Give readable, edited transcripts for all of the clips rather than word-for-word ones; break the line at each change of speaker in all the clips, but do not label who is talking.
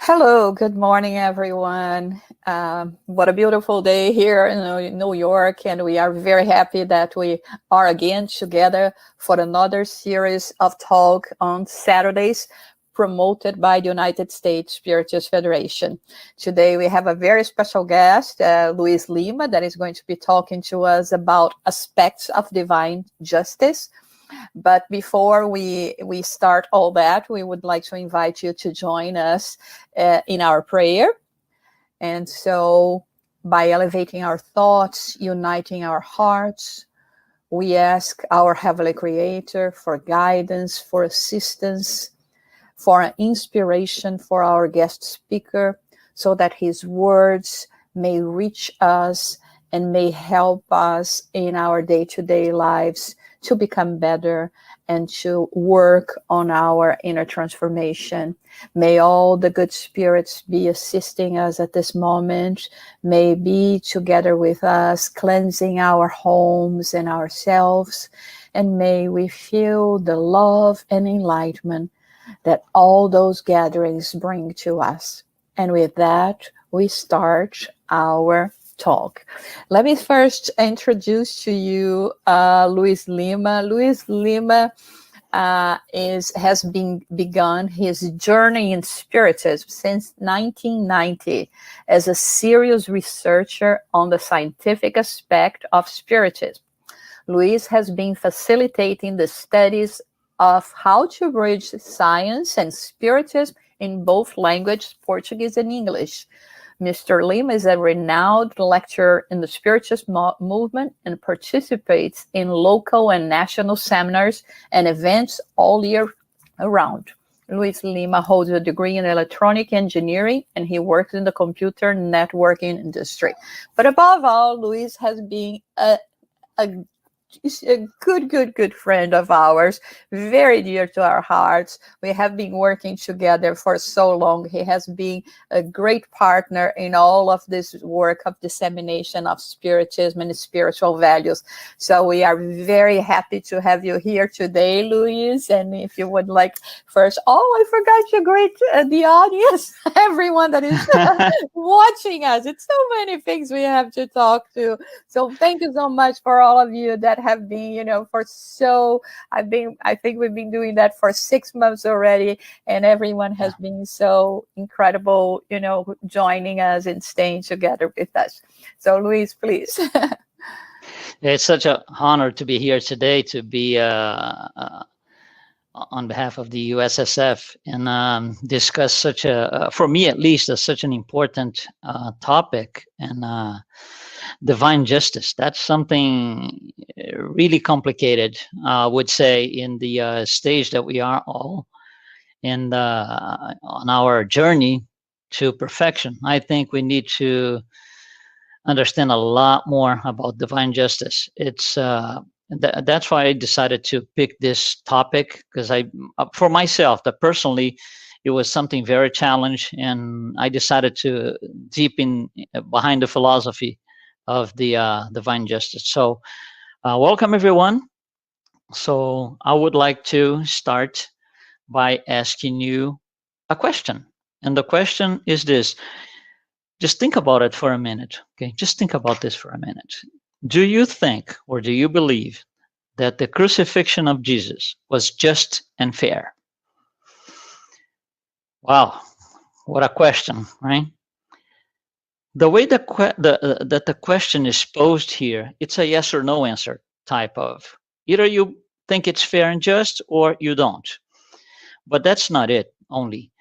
Hello, good morning, everyone. What a beautiful day here in New York, and we are very happy that we are again together for another series of talk on Saturdays promoted by the United States Spiritist Federation. Today we have a very special guest, LUIZ LIMA, that is going to be talking to us about aspects of divine justice. But before we start all that, we would like to invite you to join us in our prayer. And so by elevating our thoughts, uniting our hearts, we ask our Heavenly Creator for guidance, for assistance, for inspiration for our guest speaker, so that his words may reach us and may help us in our day-to-day lives to become better and to work on our inner transformation. May all the good spirits be assisting us at this moment, may be together with us, cleansing our homes and ourselves, and may we feel the love and enlightenment that all those gatherings bring to us. And with that, we start our talk. Let me first introduce to you LUIZ LIMA. LUIZ LIMA has begun his journey in Spiritism since 1990 as a serious researcher on the scientific aspect of Spiritism. LUIZ has been facilitating the studies of how to bridge science and Spiritism in both languages, Portuguese and English. Mr. Lima is a renowned lecturer in the Spiritist movement and participates in local and national seminars and events all year around. LUIZ Lima holds a degree in electronic engineering, and he works in the computer networking industry. But above all, LUIZ has been a good friend of ours, very dear to our hearts. We have been working together for so long. He has been a great partner in all of this work of dissemination of Spiritism and spiritual values. So we are very happy to have you here today, LUIZ. And if you would like first, I forgot to greet the audience, everyone that is watching us. It's so many things we have to talk to. So thank you so much for all of you that have been, I think we've been doing that for 6 months already, and everyone has been so incredible, joining us and staying together with us. So LUIZ, please.
It's such an honor to be here today, to be on behalf of the USSF and discuss such for me at least, such an important topic, and divine justice. That's something really complicated, I would say, in the stage that we are all in on our journey to perfection. I think we need to understand a lot more about divine justice. It's that's why I decided to pick this topic, because for myself, that personally, it was something very challenging, and I decided to deepen behind the philosophy of the divine justice. So welcome everyone. So I would like to start by asking you a question. And the question is this. Just think about it for a minute. Okay, just think about this for a minute. Do you think, or do you believe, that the crucifixion of Jesus was just and fair? Wow, what a question, right? The way that the question is posed here, it's a yes or no answer type of. Either you think it's fair and just, or you don't. But that's not it only.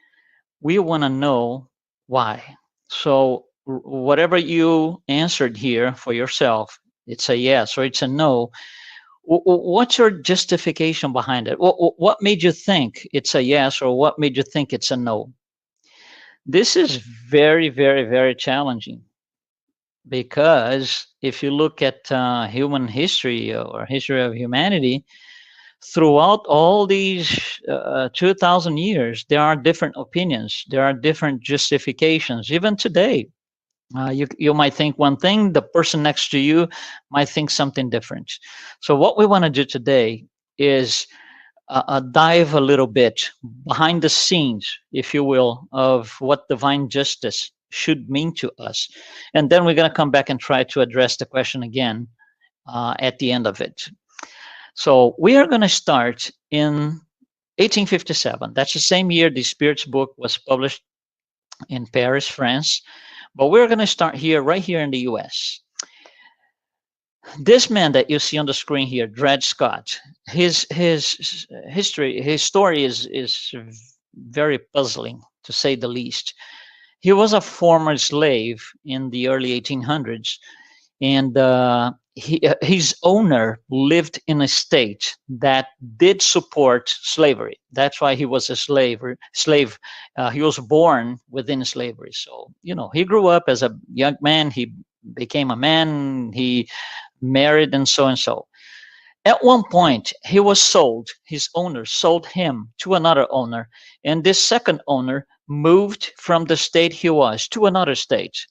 We want to know why. So whatever you answered here for yourself, it's a yes or it's a no. What's your justification behind it? What made you think it's a yes, or what made you think it's a no? This is very, very, very challenging, because if you look at human history or history of humanity, throughout all these 2,000 years, there are different opinions, there are different justifications. Even today, you might think one thing, the person next to you might think something different. So what we want to do today is dive a little bit behind the scenes, if you will, of what divine justice should mean to us. And then we're going to come back and try to address the question again at the end of it. So we are going to start in 1857. That's the same year the Spirits book was published in Paris, France. But we're going to start here, right here in the US. This man that you see on the screen here, Dred Scott, his history, his story is very puzzling, to say the least. He was a former slave in the early 1800s, and his owner lived in a state that did support slavery. That's why he was a slave. He was born within slavery. So, you know, he grew up as a young man. He became a man. He married and so and so. At one point, he was sold. His owner sold him to another owner. And this second owner moved from the state he was to another state.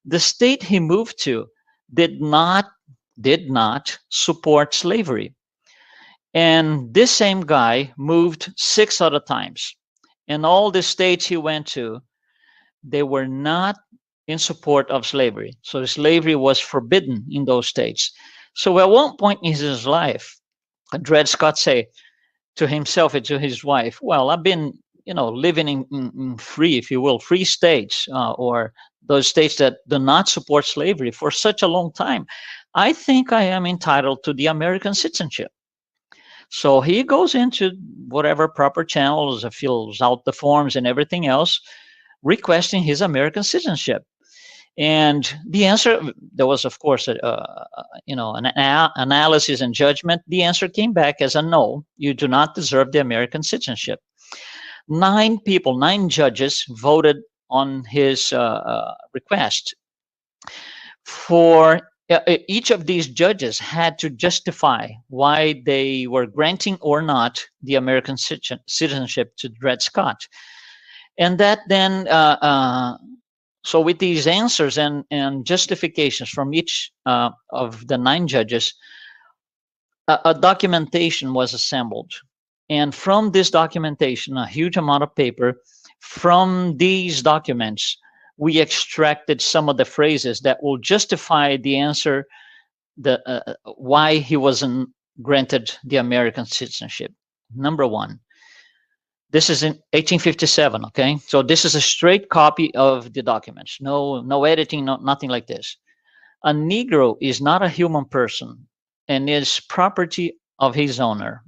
The state he moved to did not support slavery. And this same guy moved 6 other times. And all the states he went to, they were not in support of slavery. So slavery was forbidden in those states. So at one point in his life, Dred Scott said to himself and to his wife, well, I've been, you know, living in free, if you will, free states, or those states that do not support slavery for such a long time. I think I am entitled to the American citizenship. So he goes into whatever proper channels, fills out the forms and everything else, requesting his American citizenship. And the answer, there was, of course, an analysis and judgment. The answer came back as a no. You do not deserve the American citizenship. 9 judges voted on his request. For each of these judges had to justify why they were granting or not the American citizenship to Dred Scott. And that then, so with these answers and justifications from each of the 9 judges, a documentation was assembled. And from this documentation, a huge amount of paper, from these documents, we extracted some of the phrases that will justify the answer, why he wasn't granted the American citizenship. Number 1, this is in 1857, okay? So this is a straight copy of the documents. No editing, nothing like this. A Negro is not a human person and is property of his owner.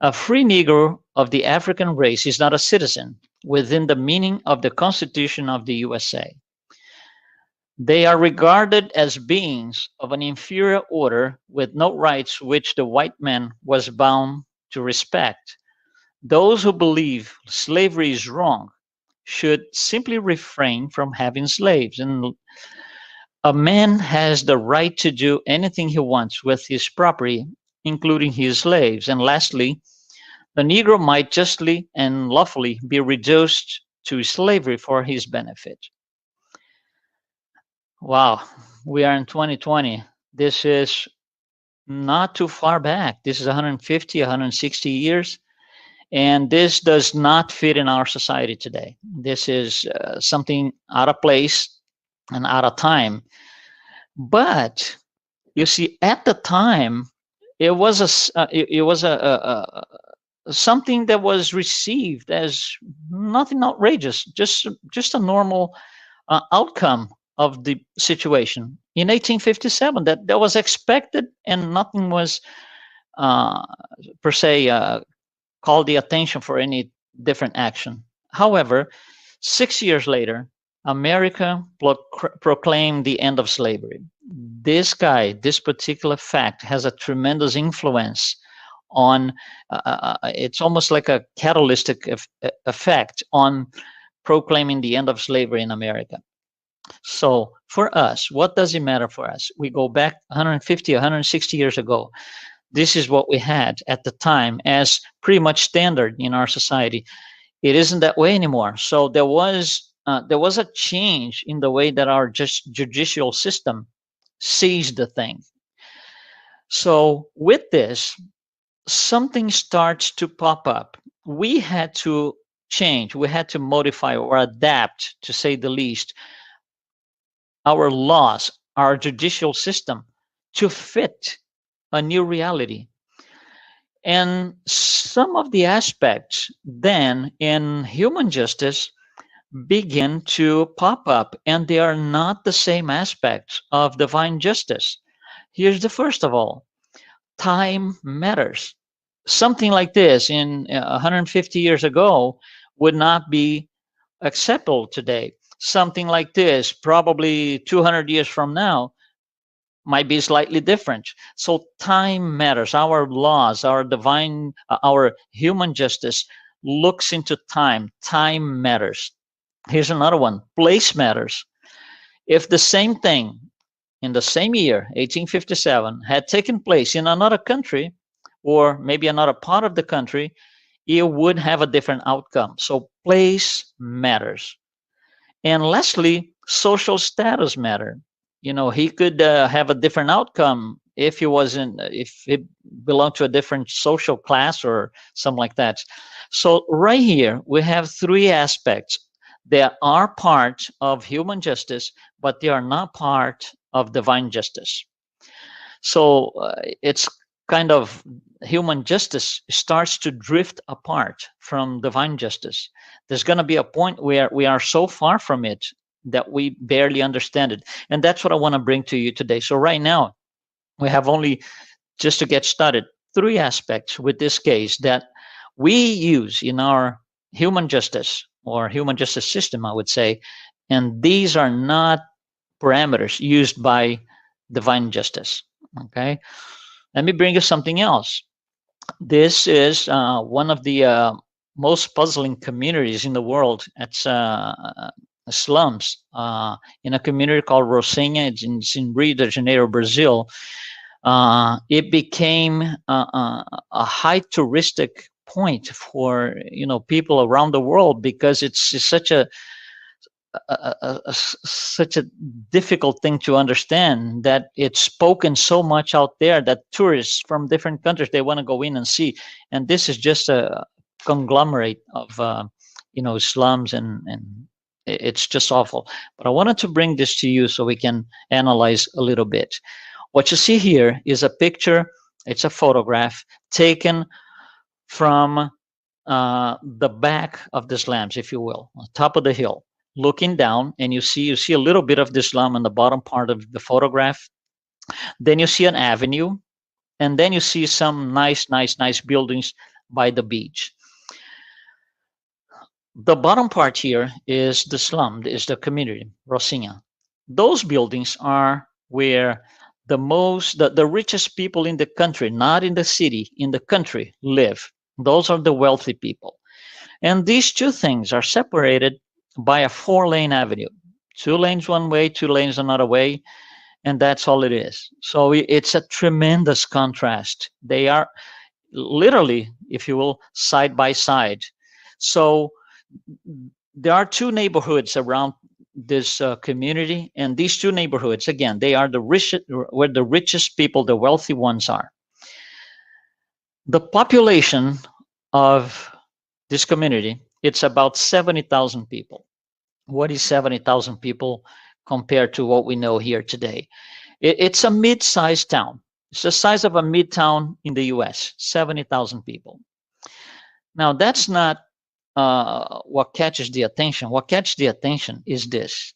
A free Negro of the African race is not a citizen within the meaning of the Constitution of the USA. They are regarded as beings of an inferior order with no rights which the white man was bound to respect. Those who believe slavery is wrong should simply refrain from having slaves. And a man has the right to do anything he wants with his property, including his slaves. And lastly, the Negro might justly and lawfully be reduced to slavery for his benefit. Wow, we are in 2020. This is not too far back. This is 150, 160 years. And this does not fit in our society today. This is something out of place and out of time. But you see, at the time, it was something that was received as nothing outrageous, just a normal outcome of the situation. In 1857, that was expected, and nothing was per se called the attention for any different action. However, 6 years later, America proclaimed the end of slavery. This particular fact has a tremendous influence on, it's almost like a catalytic effect on proclaiming the end of slavery in America. So for us, what does it matter for us? We go back 150, 160 years ago. This is what we had at the time as pretty much standard in our society. It isn't that way anymore. So there was a change in the way that our judicial system sees the thing. So with this, something starts to pop up. We had to change, we had to modify or adapt, to say the least, our laws, our judicial system to fit a new reality. And some of the aspects then in human justice begin to pop up, and they are not the same aspects of divine justice. Here's the first of all: time matters. Something like this in 150 years ago would not be acceptable today. Something like this, probably 200 years from now, might be slightly different. So time matters. Our laws, our divine, our human justice looks into time. Time matters. Here's another one: place matters. If the same thing in the same year, 1857, had taken place in another country, or maybe another part of the country, it would have a different outcome. So place matters. And lastly, social status matter. You know, he could have a different outcome if he wasn't, if he belonged to a different social class or something like that. So right here, we have three aspects that are part of human justice, but they are not part of divine justice. So it's kind of, human justice starts to drift apart from divine justice. There's going to be a point where we are so far from it that we barely understand it. And that's what I want to bring to you today. So right now, we have only, just to get started, three aspects with this case that we use in our human justice or human justice system, I would say. And these are not parameters used by divine justice. Okay. Let me bring you something else. This is one of the most puzzling communities in the world. It's slums in a community called Rocinha. It's in Rio de Janeiro, Brazil. It became a high touristic point for, you know, people around the world, because it's such such a difficult thing to understand, that it's spoken so much out there that tourists from different countries, they want to go in and see. And this is just a conglomerate of you know, slums, and it's just awful. But I wanted to bring this to you so we can analyze a little bit. What you see here is a picture, it's a photograph taken from the back of the slums, if you will, on top of the hill, looking down, and you see a little bit of the slum on the bottom part of the photograph. Then you see an avenue, and then you see some nice buildings by the beach. The bottom part here is the slum, is the community, Rocinha. Those buildings are where the richest people in the country, not in the city, in the country, live. Those are the wealthy people. And these two things are separated by a 4-lane avenue. 2 lanes one way, 2 lanes another way, and that's all it is. So it's a tremendous contrast. They are literally, if you will, side by side. So there are 2 neighborhoods around this community, and these 2 neighborhoods, again, they are where the richest people, the wealthy ones, are. The population of this community, it's about 70,000 people. What is 70,000 people compared to what we know here today? It's a mid-sized town. It's the size of a mid-town in the US, 70,000 people. Now, that's not what catches the attention. What catches the attention is this.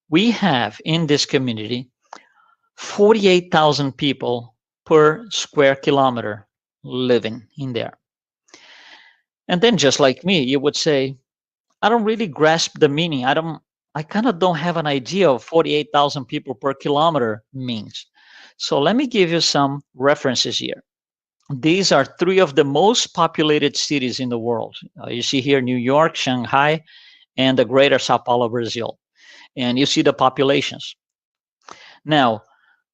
We have in this community 48,000 people per square kilometer living in there. And then, just like me, you would say, I don't really grasp the meaning. I kind of don't have an idea of 48,000 people per kilometer means. So let me give you some references here. These are 3 of the most populated cities in the world. You see here New York, Shanghai, and the greater Sao Paulo, Brazil. And you see the populations. Now,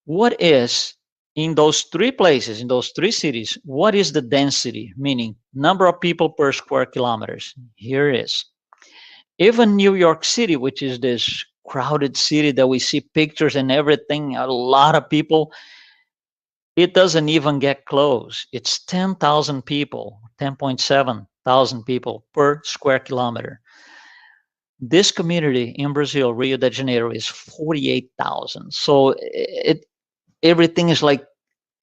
what is, in those 3 places, in those 3 cities, what is the density, meaning number of people per square kilometers? Here it is. Even New York City, which is this crowded city that we see pictures and everything, a lot of people, it doesn't even get close. It's 10,000 people, 10.7 thousand people per square kilometer. This community in Brazil, Rio de Janeiro, is 48,000. So everything is like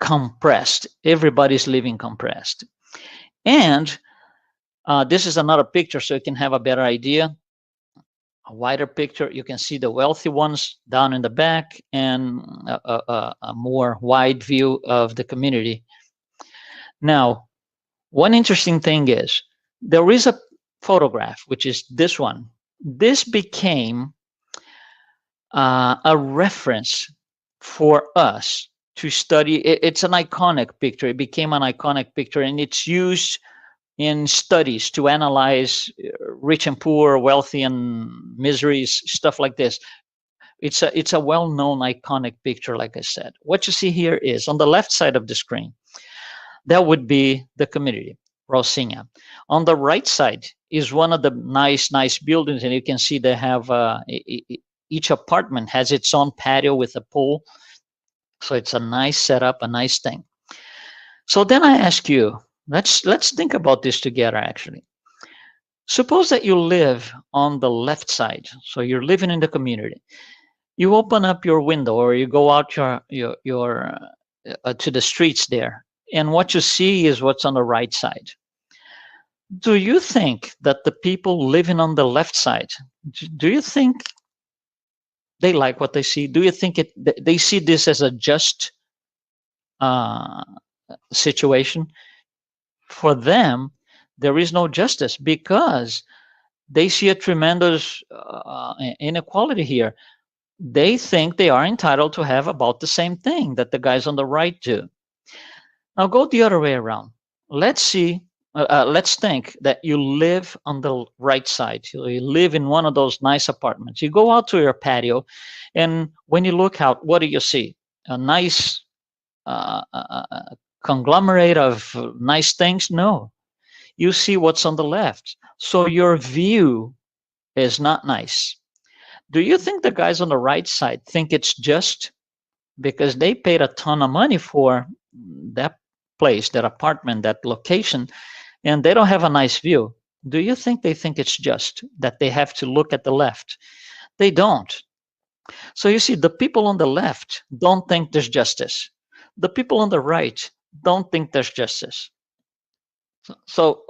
compressed. Everybody's living compressed. And this is another picture so you can have a better idea. A wider picture, you can see the wealthy ones down in the back, and a more wide view of the community. Now, one interesting thing is there is a photograph, which is this one. This became a reference for us to study. It's an iconic picture. It became an iconic picture, and it's used in studies to analyze rich and poor, wealthy and miseries, stuff like this. It's a well-known iconic picture, like I said. What you see here is on the left side of the screen, that would be the community, Rocinha. On the right side is one of the nice buildings, and you can see they have each apartment has its own patio with a pool. So it's a nice setup, a nice thing. So then I ask you, let's think about this together, actually. Suppose that you live on the left side. So you're living in the community. You open up your window, or you go out to the streets there, and what you see is what's on the right side. Do you think that the people living on the left side, do you think they like what they see? Do you think they see this as a just situation? For them, there is no justice, because they see a tremendous inequality here. They think they are entitled to have about the same thing that the guys on the right do. Now go the other way around. Let's see. Let's think that you live on the right side. You live in one of those nice apartments. You go out to your patio, and when you look out, what do you see? A nice conglomerate of nice things? No. You see what's on the left. So your view is not nice. Do you think the guys on the right side think it's just because they paid a ton of money for that place, that apartment, that location, and they don't have a nice view? Do you think they think it's just that they have to look at the left? They don't. So you see, the people on the left don't think there's justice. The people on the right don't think there's justice. So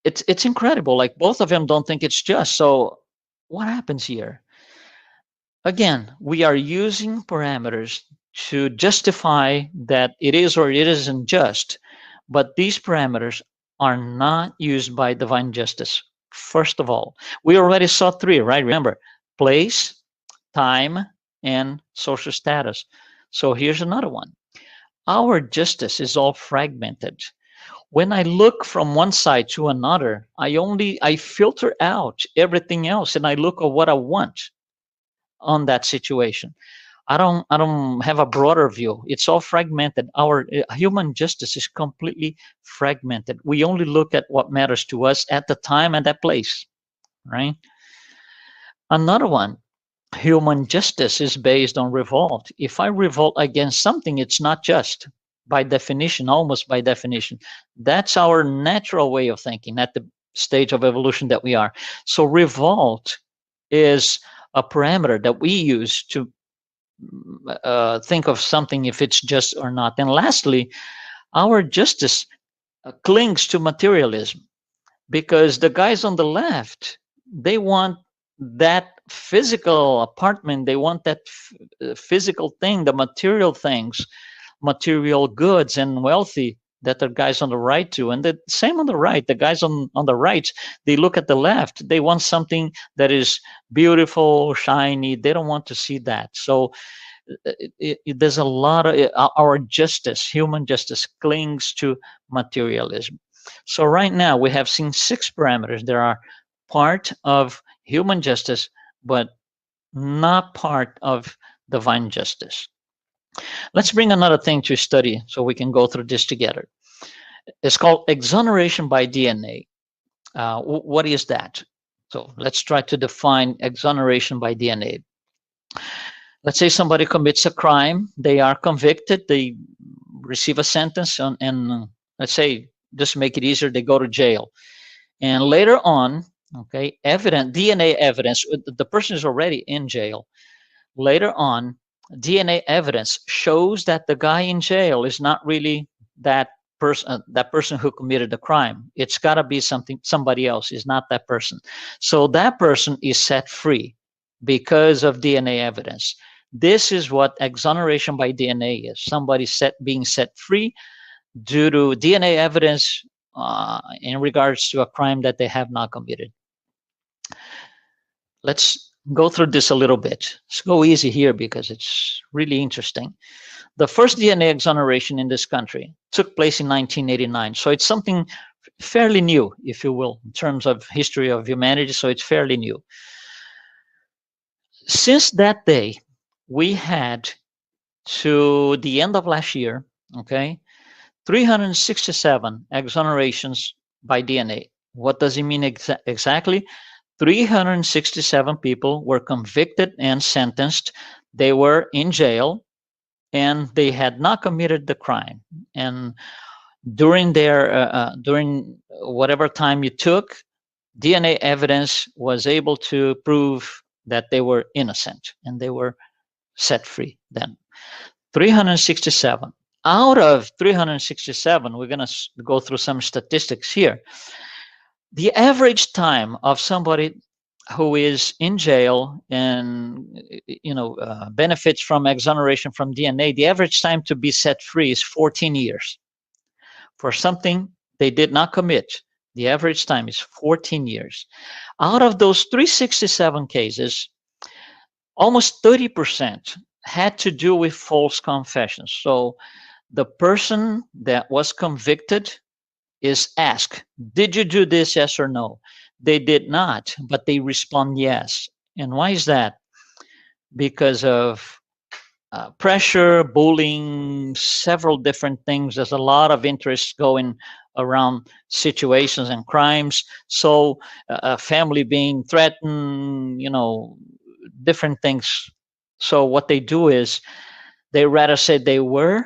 it's incredible. Like, both of them don't think it's just. So what happens here? Again, we are using parameters to justify that it is or it isn't just, but these parameters are not used by divine justice. First of all, we already saw three, right? Remember, place, time, and social status. So here's another one. Our justice is all fragmented. When I look from one side to another, I filter out everything else, and I look at what I want on that situation. I don't have a broader view. It's all fragmented. Our human justice is completely fragmented. We only look at what matters to us at the time and that place, right? Another one, human justice is based on revolt. If I revolt against something, it's not just, by definition, almost by definition. That's our natural way of thinking at the stage of evolution that we are. So revolt is a parameter that we use to think of something if it's just or not. And lastly, our justice clings to materialism, because the guys on the left, they want that physical apartment, they want that physical thing, the material things, material goods and wealthy, that the guys on the right do. And the same on the right, the guys on the right, they look at the left, they want something that is beautiful, shiny. They don't want to see that. So there's a lot of our justice, human justice, clings to materialism. So right now we have seen 6 parameters that are part of human justice, but not part of divine justice. Let's bring another thing to study so we can go through this together. It's called exoneration by DNA. What is that? So let's try to define exoneration by DNA. let's say somebody commits a crime, they are convicted, they receive a sentence, and let's say, just to make it easier, they go to jail. And later on, okay, DNA evidence, the person is already in jail. Later on, DNA evidence shows that the guy in jail is not really that person who committed the crime. It's got to be somebody else. Is not that person. So that person is set free because of DNA evidence. This is what exoneration by DNA is. Somebody being set free due to DNA evidence in regards to a crime that they have not committed. Let's go through this a little bit. Let's go easy here because it's really interesting. The first DNA exoneration in this country took place in 1989. So it's something fairly new, if you will, in terms of history of humanity. So it's fairly new. Since that day, we had, to the end of last year, okay, 367 exonerations by DNA. What does it mean exactly? 367 people were convicted and sentenced. They were in jail and they had not committed the crime. And during during whatever time it took, DNA evidence was able to prove that they were innocent and they were set free then. 367. Out of 367, we're going to go through some statistics here. The average time of somebody who is in jail and benefits from exoneration from DNA, the average time to be set free is 14 years. For something they did not commit, the average time is 14 years. Out of those 367 cases, almost 30% had to do with false confessions. So the person that was convicted is asked, did you do this, yes or no? They did not, but they respond yes. And why is that? Because of pressure, bullying, several different things. There's a lot of interest going around situations and crimes. So a family being threatened, different things. So what they do is they rather say they were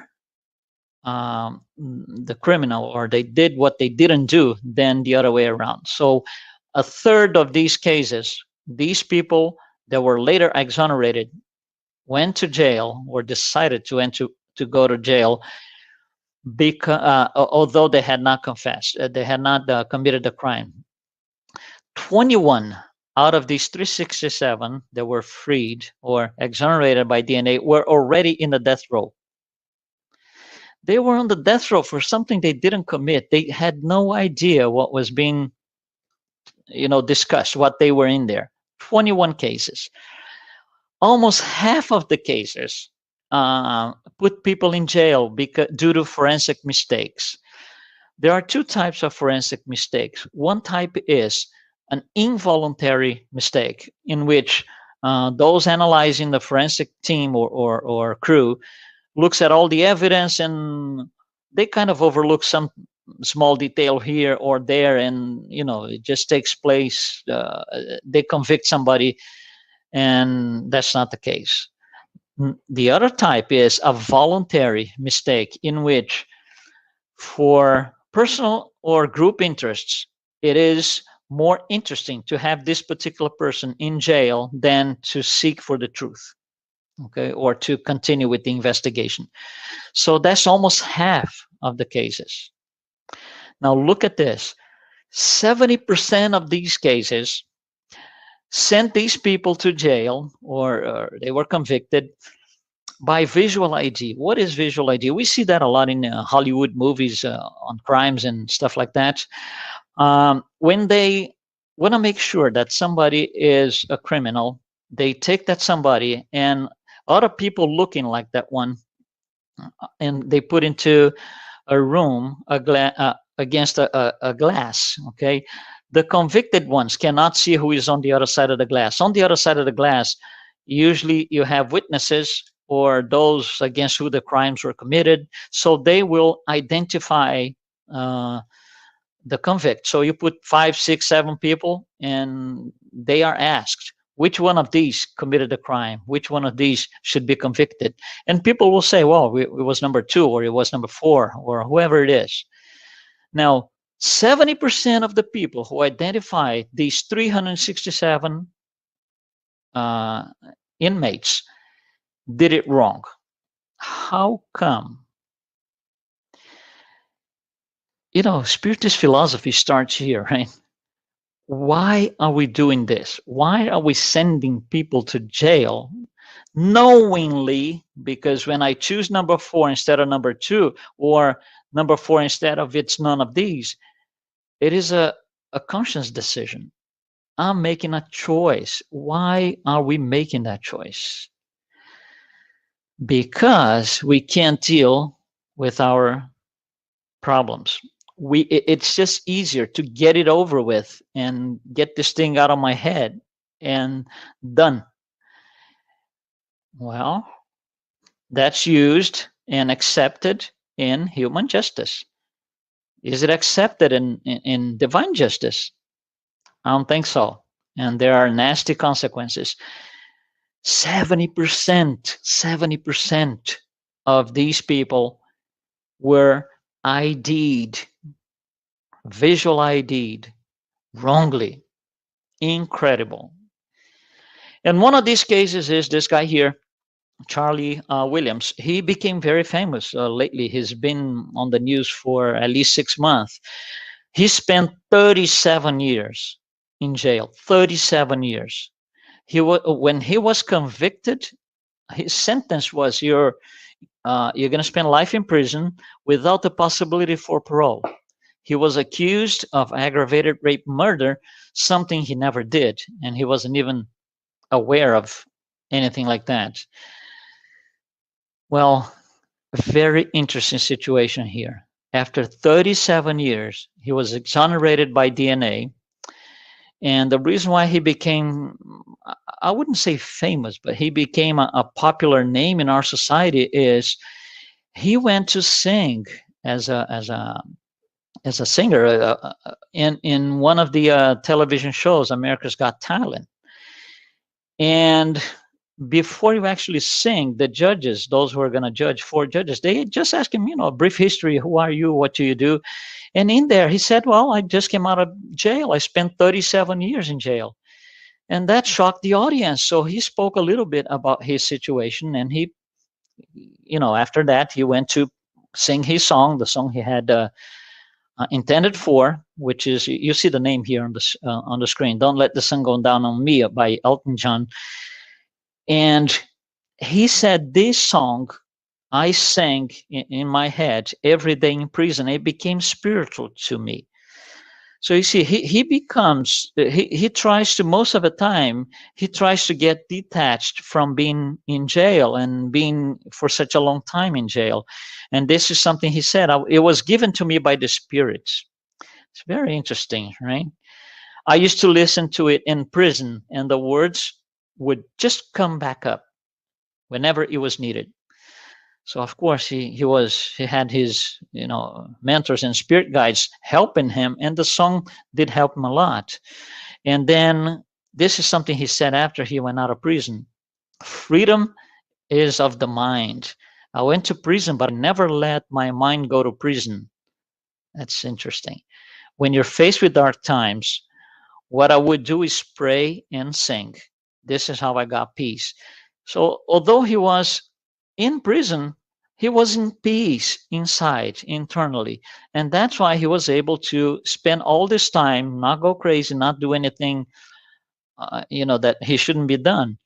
the criminal or they did what they didn't do than the other way around. So a third of these cases, these people that were later exonerated went to jail or decided to go to jail because although they had not confessed, they had not committed the crime. 21 out of these 367 that were freed or exonerated by DNA were already in the death row. They were on the death row for something they didn't commit. They had no idea what was being, discussed, what they were in there. 21 cases. Almost half of the cases put people in jail due to forensic mistakes. There are two types of forensic mistakes. One type is an involuntary mistake in which those analyzing the forensic team or crew looks at all the evidence and they kind of overlook some small detail here or there, and it just takes place. They convict somebody, and that's not the case. The other type is a voluntary mistake in which, for personal or group interests, it is more interesting to have this particular person in jail than to seek for the truth, okay, or to continue with the investigation. So that's almost half of the cases. Now look at this. 70% of these cases sent these people to jail or they were convicted by visual ID. What is visual ID? We see that a lot in Hollywood movies on crimes and stuff like that. When they want to make sure that somebody is a criminal, they take that somebody and other people looking like that one, and they put into a room against a glass, okay? The convicted ones cannot see who is on the other side of the glass. On the other side of the glass, usually you have witnesses or those against who the crimes were committed, so they will identify the convict. So you put 5, 6, 7 people, and they are asked, Which one of these committed the crime? Which one of these should be convicted? And people will say, well, it was number 2, or it was number 4, or whoever it is. Now, 70% of the people who identified these 367 inmates did it wrong. How come? Spiritist philosophy starts here, right? Why are we doing this? Why are we sending people to jail knowingly? Because when I choose number 4 instead of number 2, or number 4 instead of it's none of these, it is a conscious decision. I'm making a choice. Why are we making that choice? Because we can't deal with our problems. It's just easier to get it over with and get this thing out of my head and done. Well, that's used and accepted in human justice. Is it accepted in divine justice? I don't think so. And there are nasty consequences. 70% of these people were ID'd, visual ID'd, wrongly. Incredible. And one of these cases is this guy here, Charlie Williams. He became very famous lately. He's been on the news for at least 6 months. He spent 37 years in jail. 37 years. When he was convicted, his sentence was you're going to spend life in prison without the possibility for parole. He was accused of aggravated rape murder, something he never did, and he wasn't even aware of anything like that. Well, a very interesting situation here. After 37 years, he was exonerated by DNA. And the reason why he became, I wouldn't say famous, but he became a popular name in our society is he went to sing as a singer in one of the television shows, America's Got Talent. And before you actually sing, the judges, those who are going to judge, 4 judges, they just ask him, a brief history. Who are you? What do you do? And in there, he said, well, I just came out of jail. I spent 37 years in jail. And that shocked the audience. So he spoke a little bit about his situation. And he, after that, he went to sing his song, the song he had intended for, which is, you see the name here on the screen, Don't Let the Sun Go Down on Me by Elton John. And he said, this song I sang in my head every day in prison. It became spiritual to me. So you see, he tries to, most of the time, he tries to get detached from being in jail and being for such a long time in jail. And this is something he said, it was given to me by the spirits. It's very interesting, right? I used to listen to it in prison, and the words would just come back up whenever it was needed. So of course he had his mentors and spirit guides helping him, and the song did help him a lot. And then this is something he said after he went out of prison: freedom is of the mind. I went to prison, but I never let my mind go to prison. That's interesting. When you're faced with dark times, what I would do is pray and sing. This is how I got peace. So although he was in prison, he was in peace inside, internally. And that's why he was able to spend all this time, not go crazy, not do anything, that he shouldn't be done.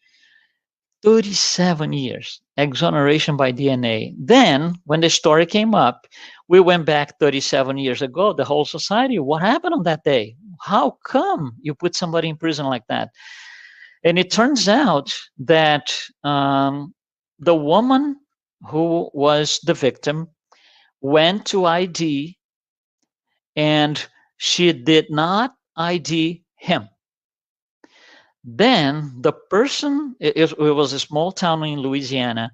37 years, exoneration by DNA. Then when the story came up, we went back 37 years ago, the whole society, what happened on that day? How come you put somebody in prison like that? And it turns out that the woman who was the victim went to ID, and she did not ID him. Then the person, it was a small town in Louisiana,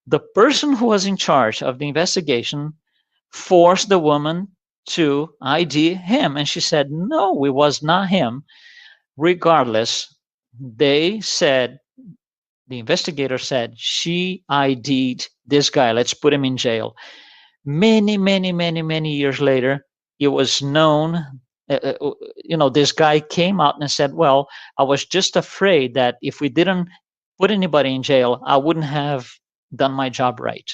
the person who was in charge of the investigation forced the woman to ID him. And she said, no, it was not him. Regardless, they said, the investigator said, she ID'd this guy. Let's put him in jail. Many, many, many, many years later, it was known, this guy came out and said, well, I was just afraid that if we didn't put anybody in jail, I wouldn't have done my job right.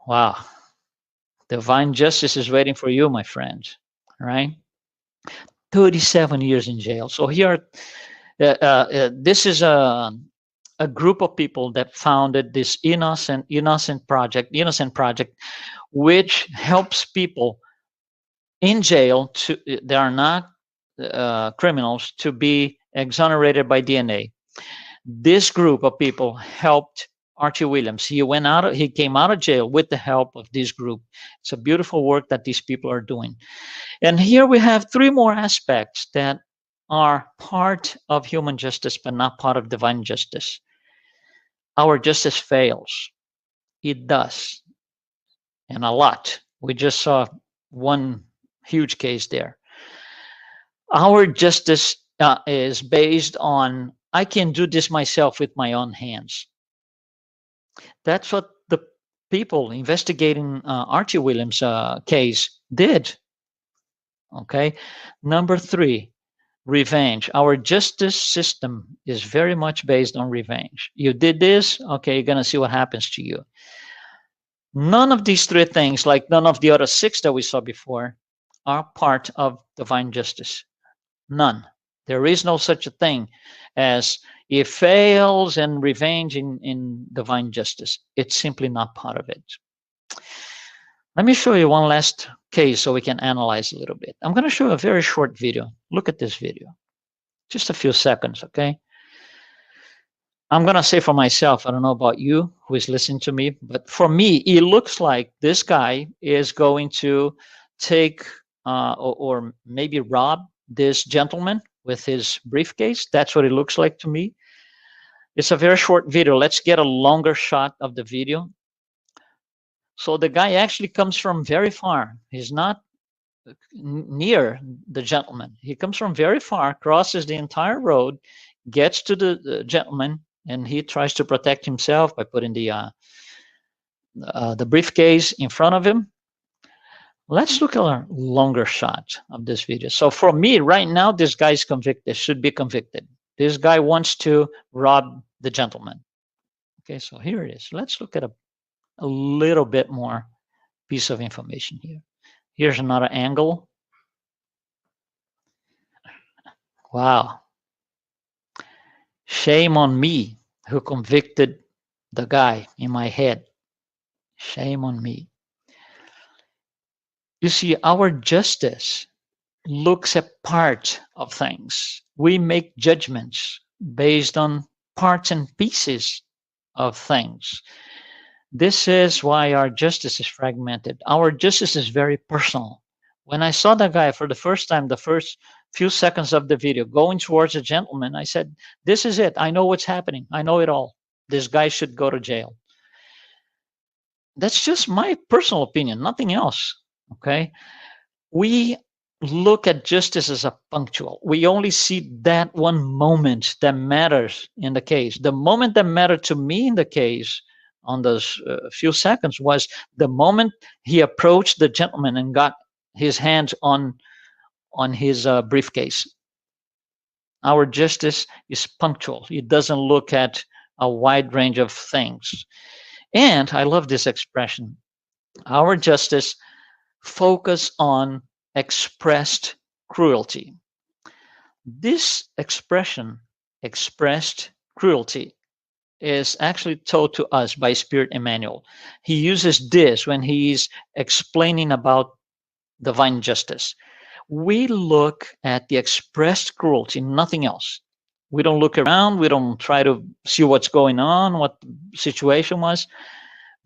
Wow. Divine justice is waiting for you, my friend. All right? 37 years in jail. So here, this is a group of people that founded this innocent project, which helps people in jail they are not criminals, to be exonerated by DNA. This group of people helped Archie Williams. He came out of jail with the help of this group. It's a beautiful work that these people are doing. And here we have 3 more aspects that are part of human justice, but not part of divine justice. Our justice fails. It does. And a lot. We just saw one huge case there. Our justice is based on, I can do this myself with my own hands. That's what the people investigating Archie Williams' case did. Okay. Number 3, revenge. Our justice system is very much based on revenge. You did this, okay, you're going to see what happens to you. None of these 3 things, like none of the other 6 that we saw before, are part of divine justice. None. There is no such a thing as it fails and revenge in divine justice. It's simply not part of it. Let me show you one last case so we can analyze a little bit. I'm going to show a very short video. Look at this video. Just a few seconds, okay? I'm going to say for myself, I don't know about you who is listening to me, but for me, it looks like this guy is going to take or maybe rob this gentleman with his briefcase. That's what it looks like to me. It's a very short video. Let's get a longer shot of the video. So the guy actually comes from very far. He's not near the gentleman. He comes from very far, crosses the entire road, gets to the gentleman, and he tries to protect himself by putting the briefcase in front of him. Let's look at a longer shot of this video. So for me, right now, this guy's convicted, should be convicted. This guy wants to rob the gentleman. Okay, so here it is. Let's look at a little bit more piece of information here. Here's another angle. Wow. Shame on me who convicted the guy in my head. Shame on me. You see, our justice looks at part of things. We make judgments based on parts and pieces of things. This is why our justice is fragmented. Our justice is very personal. When I saw that guy for the first time, the first few seconds of the video, going towards a gentleman, I said, this is it. I know what's happening. I know it all. This guy should go to jail. That's just my personal opinion, nothing else. Okay? We look at justice as a punctual. We only see that one moment that matters in the case. The moment that mattered to me in the case on those few seconds was the moment he approached the gentleman and got his hands on his briefcase. Our justice is punctual. It doesn't look at a wide range of things. And I love this expression. Our justice focus on expressed cruelty. This expression, expressed cruelty, is actually told to us by Spirit Emmanuel. He uses this when he's explaining about divine justice. We look at the expressed cruelty, nothing else. We don't look around. We don't try to see what's going on, what the situation was.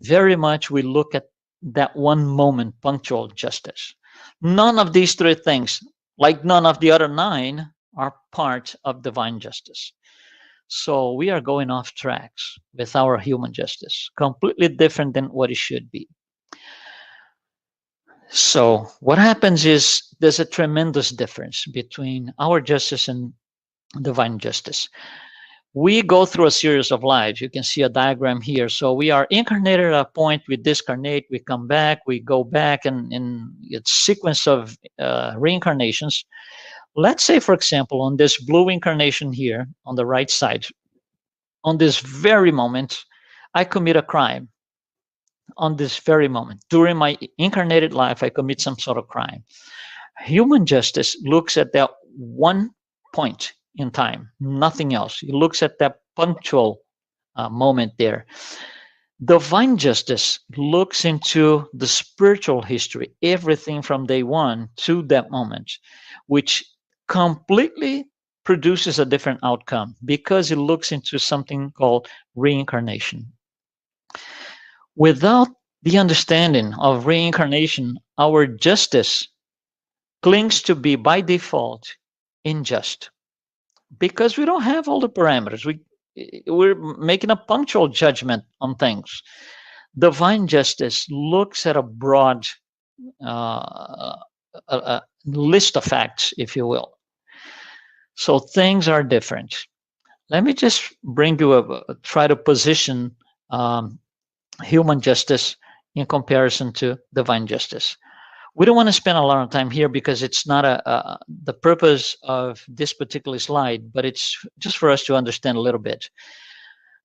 Very much we look at that one moment, punctual justice. None of these 3 things, like none of the other 9, are part of divine justice. So we are going off tracks with our human justice, completely different than what it should be. So what happens is there's a tremendous difference between our justice and divine justice. We go through a series of lives. You can see a diagram here. So we are incarnated at a point, we discarnate, we come back, we go back, and in its sequence of reincarnations. Let's say, for example, on this blue incarnation here on the right side, on this very moment, I commit a crime. On this very moment, during my incarnated life, I commit some sort of crime. Human justice looks at that one point in time, nothing else. It looks at that punctual moment there. Divine justice looks into the spiritual history, everything from day one to that moment, which completely produces a different outcome because it looks into something called reincarnation. Without the understanding of reincarnation, our justice clings to be by default unjust because we don't have all the parameters. We're making a punctual judgment on things. Divine justice looks at a broad a list of facts, if you will. So things are different. Let me just bring you try to position human justice in comparison to divine justice. We don't want to spend a lot of time here because it's not the purpose of this particular slide, but it's just for us to understand a little bit.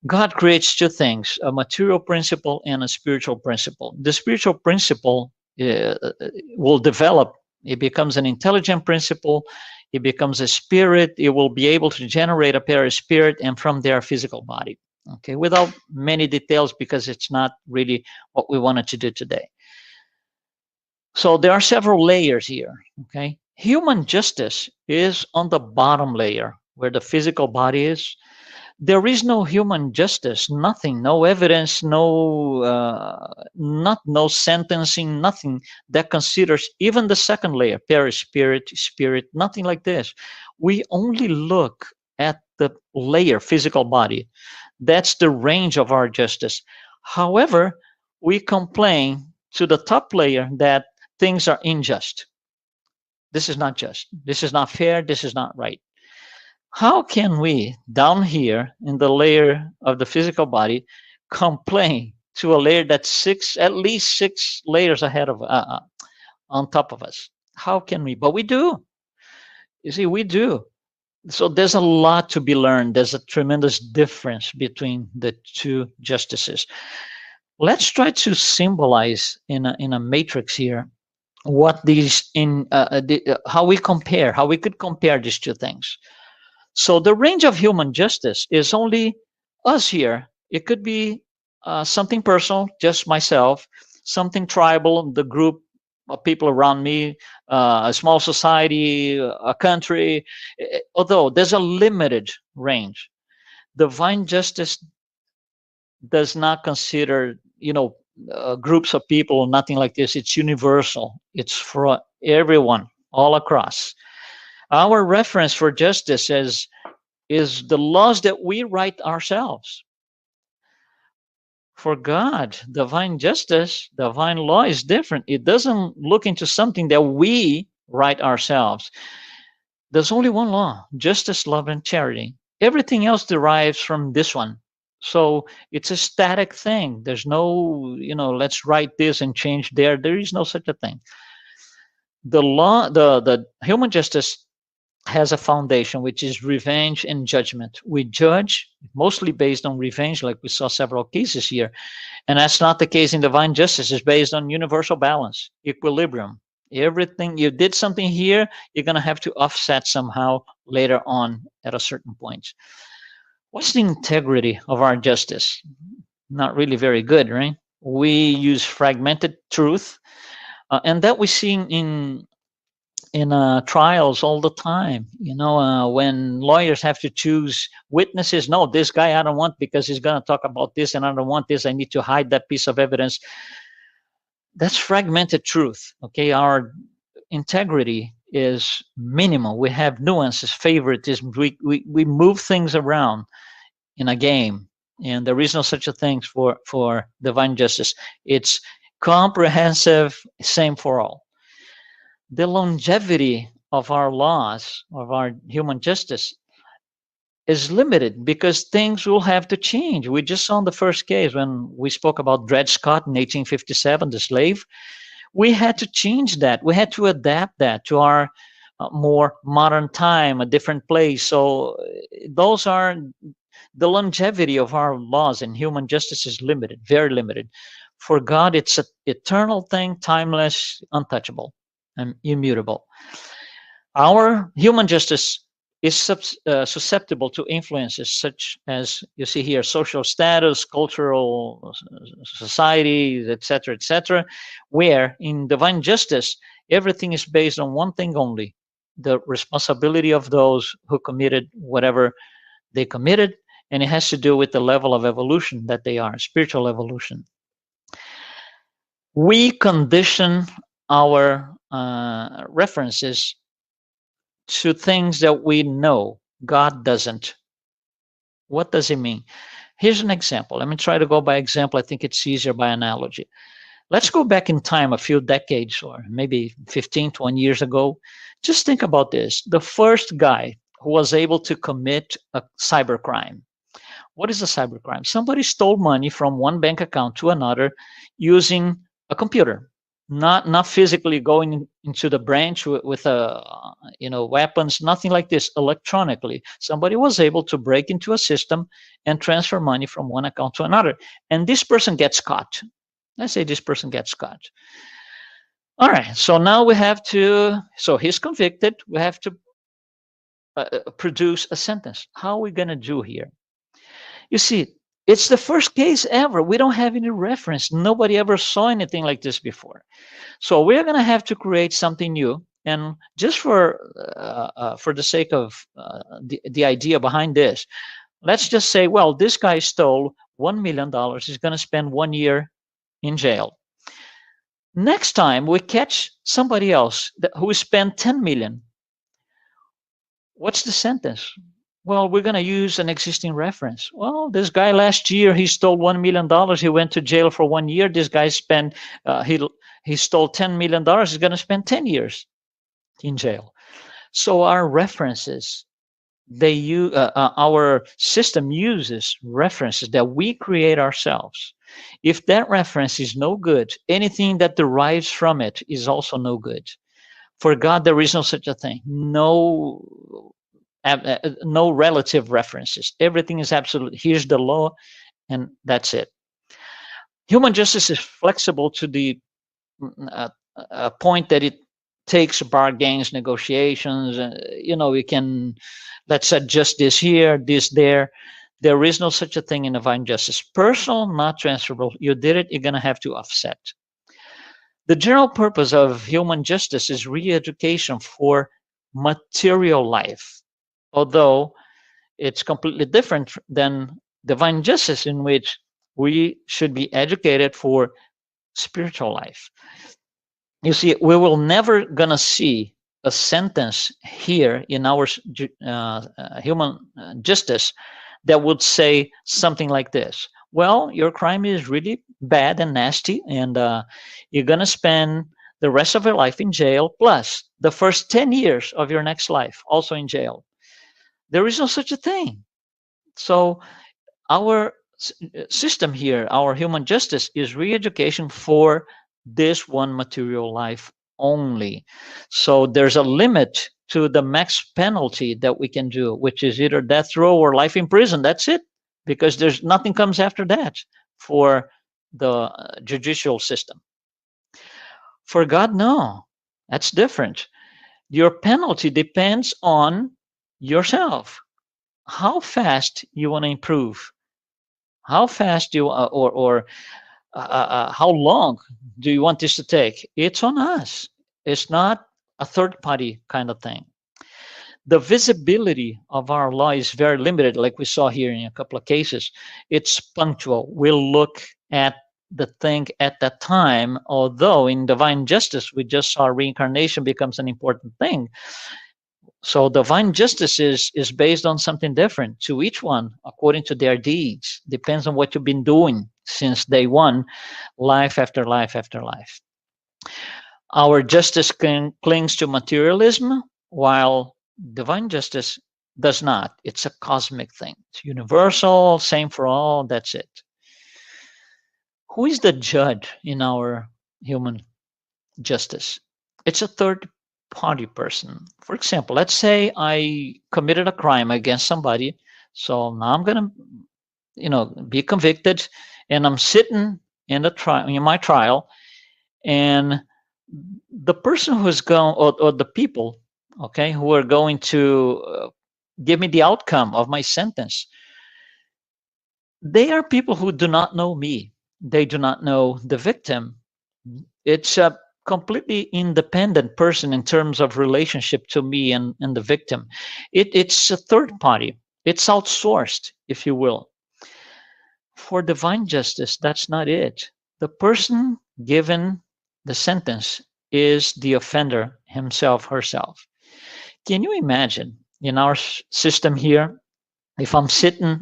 God creates two things, a material principle and a spiritual principle. The spiritual principle will develop. It becomes an intelligent principle. It becomes a spirit. It will be able to generate a perispirit and from there a physical body. Okay, without many details because it's not really what we wanted to do today. So there are several layers here, okay? Human justice is on the bottom layer where the physical body is. There is no human justice, nothing, no evidence, no sentencing, nothing that considers even the second layer, perispirit, spirit, nothing like this. We only look at the layer, physical body. That's the range of our justice. However, we complain to the top layer that things are unjust. This is not just. This is not fair. This is not right. How can we, down here in the layer of the physical body, complain to a layer that's at least six layers ahead of, on top of us? How can we? But we do. You see, we do. So there's a lot to be learned. There's a tremendous difference between the two justices. Let's try to symbolize in a matrix here what these how we could compare these two things. So the range of human justice is only us here. It could be something personal, just myself, something tribal, the group of people around me, a small society, a country, although there's a limited range. Divine justice does not consider, groups of people, nothing like this. It's universal. It's for everyone, all across. Our reference for justice is the laws that we write ourselves. For God, divine justice, divine law is different. It doesn't look into something that we write ourselves. There's only one law: justice, love, and charity. Everything else derives from this one. So it's a static thing. There's no, let's write this and change there. There is no such a thing. The law, the human justice has a foundation, which is revenge and judgment. We judge mostly based on revenge, like we saw several cases here. And that's not the case in divine justice. It's based on universal balance, equilibrium. Everything, you did something here, you're going to have to offset somehow later on at a certain point. What's the integrity of our justice? Not really very good, right? We use fragmented truth, and that we see in trials all the time. When lawyers have to choose witnesses, no, this guy I don't want because he's going to talk about this, and I don't want this. I need to hide that piece of evidence. That's fragmented truth. Okay, our integrity is minimal. We have nuances, favoritism. We move things around in a game, and there is no such a thing for divine justice. It's comprehensive, same for all. The longevity of our laws, of our human justice, is limited because things will have to change. We just saw in the first case when we spoke about Dred Scott in 1857, the slave. We had to change that. We had to adapt that to our more modern time, a different place. So those are the longevity of our laws, and human justice is limited, very limited. For God, it's an eternal thing, timeless, untouchable, and immutable. Our human justice is susceptible to influences such as you see here: social status, cultural society, etc., where in divine justice, everything is based on one thing only: the responsibility of those who committed whatever they committed, and it has to do with the level of evolution that they are, spiritual evolution. We condition our references to things that we know. God doesn't. What does it mean? Here's an example. Let me try to go by example. I think it's easier by analogy. Let's go back in time a few decades, or maybe 15, 20 years ago. Just think about this. The first guy who was able to commit a cybercrime. What is a cybercrime? Somebody stole money from one bank account to another using a computer, not physically going into the branch with weapons, nothing like this. Electronically, somebody was able to break into a system and transfer money from one account to another, and this person gets caught. Let's say this person gets caught. All right, so now we have to, so he's convicted. We have to produce a sentence. How are we going to do here? You see, it's the first case ever. We don't have any reference. Nobody ever saw anything like this before. So we're going to have to create something new. And just for the sake of the idea behind this, let's just say, well, this guy stole $1 million. He's going to spend 1 year in jail. Next time we catch somebody else who spent 10 million. What's the sentence? Well, we're going to use an existing reference. Well, this guy last year, he stole $1 million. He went to jail for 1 year. This guy spent, he stole $10 million. He's going to spend 10 years in jail. So our references, our system uses references that we create ourselves. If that reference is no good, anything that derives from it is also no good. For God, there is no such a thing. No relative references. Everything is absolute. Here's the law, and that's it. Human justice is flexible to the point that it takes bargains, negotiations. We can, let's adjust this here, this there. There is no such a thing in divine justice. Personal, not transferable. You did it, you're going to have to offset. The general purpose of human justice is re-education for material life, although it's completely different than divine justice, in which we should be educated for spiritual life. You see, we will never gonna see a sentence here in our human justice that would say something like this: well, your crime is really bad and nasty, and you're gonna spend the rest of your life in jail, plus the first 10 years of your next life also in jail. There is no such a thing. So our system here, our human justice, is re-education for this one material life only. So there's a limit to the max penalty that we can do, which is either death row or life in prison. That's it, because there's nothing comes after that for the judicial system. For God, no, that's different. Your penalty depends on yourself. How fast you want to improve? How fast you how long do you want this to take? It's on us. It's not a third party kind of thing. The visibility of our law is very limited, like we saw here in a couple of cases. It's punctual. We'll look at the thing at that time, although in divine justice, we just saw reincarnation becomes an important thing. So divine justice is based on something different to each one according to their deeds. Depends on what you've been doing since day one, life after life after life. Our justice clings to materialism, while divine justice does not. It's a cosmic thing. It's universal, same for all, that's it. Who is the judge in our human justice? It's a third party person. For example, let's say I committed a crime against somebody. So now I'm going to, be convicted, and I'm sitting in the trial, in my trial, and the person who's going, or the people, okay, who are going to give me the outcome of my sentence, they are people who do not know me. They do not know the victim. It's a completely independent person in terms of relationship to me and the victim. It's a third party. It's outsourced, if you will. For divine justice, that's not it. The person given the sentence is the offender himself, herself. Can you imagine in our system here, if I'm sitting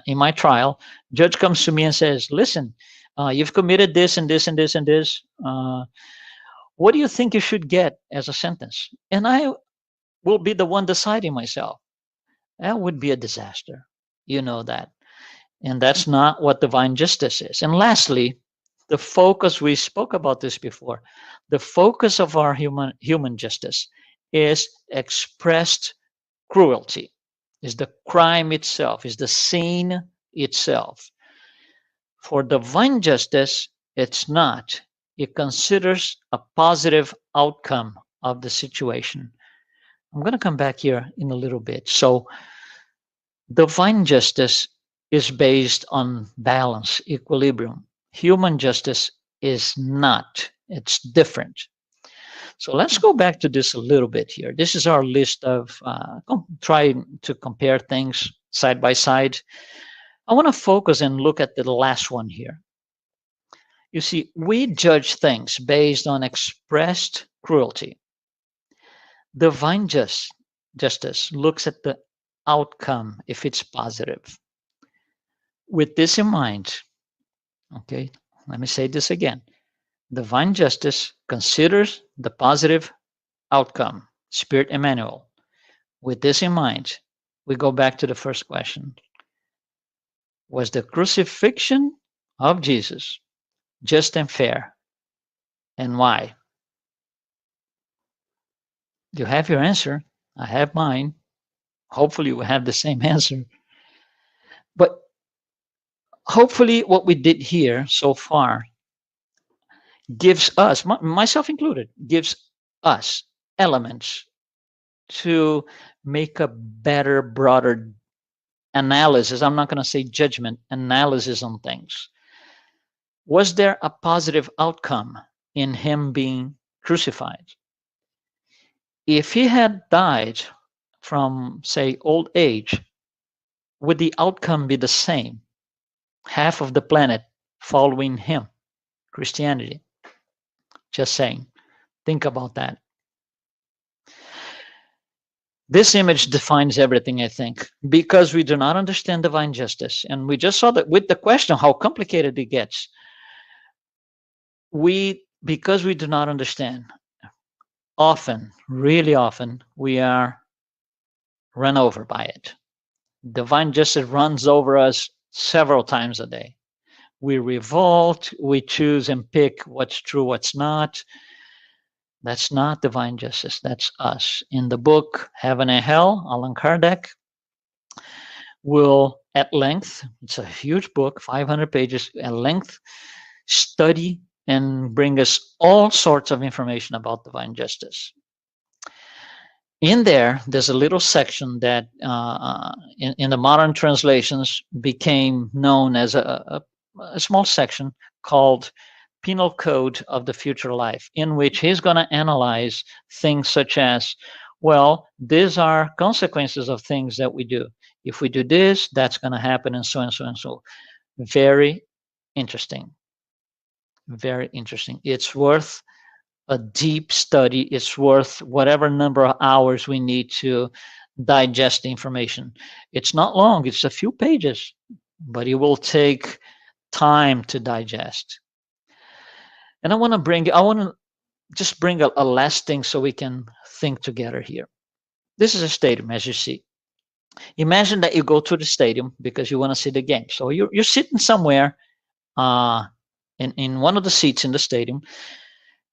in my trial, judge comes to me and says, listen, you've committed this and this and this and this. What do you think you should get as a sentence? And I will be the one deciding myself. That would be a disaster. You know that. And that's not what divine justice is. And lastly, the focus, we spoke about this before, the focus of our human justice is expressed cruelty, is the crime itself, is the sin itself. For divine justice, it's not. It considers a positive outcome of the situation. I'm going to come back here in a little bit. So, divine justice is based on balance, equilibrium. Human justice is not, it's different. So let's go back to this a little bit here. This is our list of trying to compare things side by side. I want to focus and look at the last one here. You see, we judge things based on expressed cruelty. Divine justice looks at the outcome if it's positive. With this in mind, okay, let me say this again. Divine justice considers the positive outcome, Spirit Emmanuel. With this in mind, we go back to the first question. Was the crucifixion of Jesus just and fair? And why? You have your answer. I have mine. Hopefully, we have the same answer. But hopefully, what we did here so far gives us, myself included, gives us elements to make a better, broader analysis. I'm not going to say judgment, analysis on things. Was there a positive outcome in him being crucified? If he had died from, say, old age, would the outcome be the same? Half of the planet following him, Christianity. Just saying. Think about that. This image defines everything, I think, because we do not understand divine justice. And we just saw that with the question how complicated it gets. Because we do not understand, often, really often, we are run over by it. Divine justice runs over us several times a day. We revolt, we choose and pick what's true, what's not. That's not divine justice, that's us. In the book Heaven and Hell, Allan Kardec will at length, it's a huge book, 500 pages, at length, study and bring us all sorts of information about divine justice. In there, there's a little section that in the modern translations became known as a small section called Penal Code of the Future Life, in which he's going to analyze things such as, well, these are consequences of things that we do. If we do this, that's going to happen, and so and so and so. Very interesting. Very interesting. It's worth a deep study. It's worth whatever number of hours we need to digest the information. It's not long, it's a few pages, but it will take time to digest. And I want to just bring a last thing so we can think together here. This is a statement, as you see. Imagine that you go to the stadium because you want to see the game. So you're sitting somewhere in one of the seats in the stadium,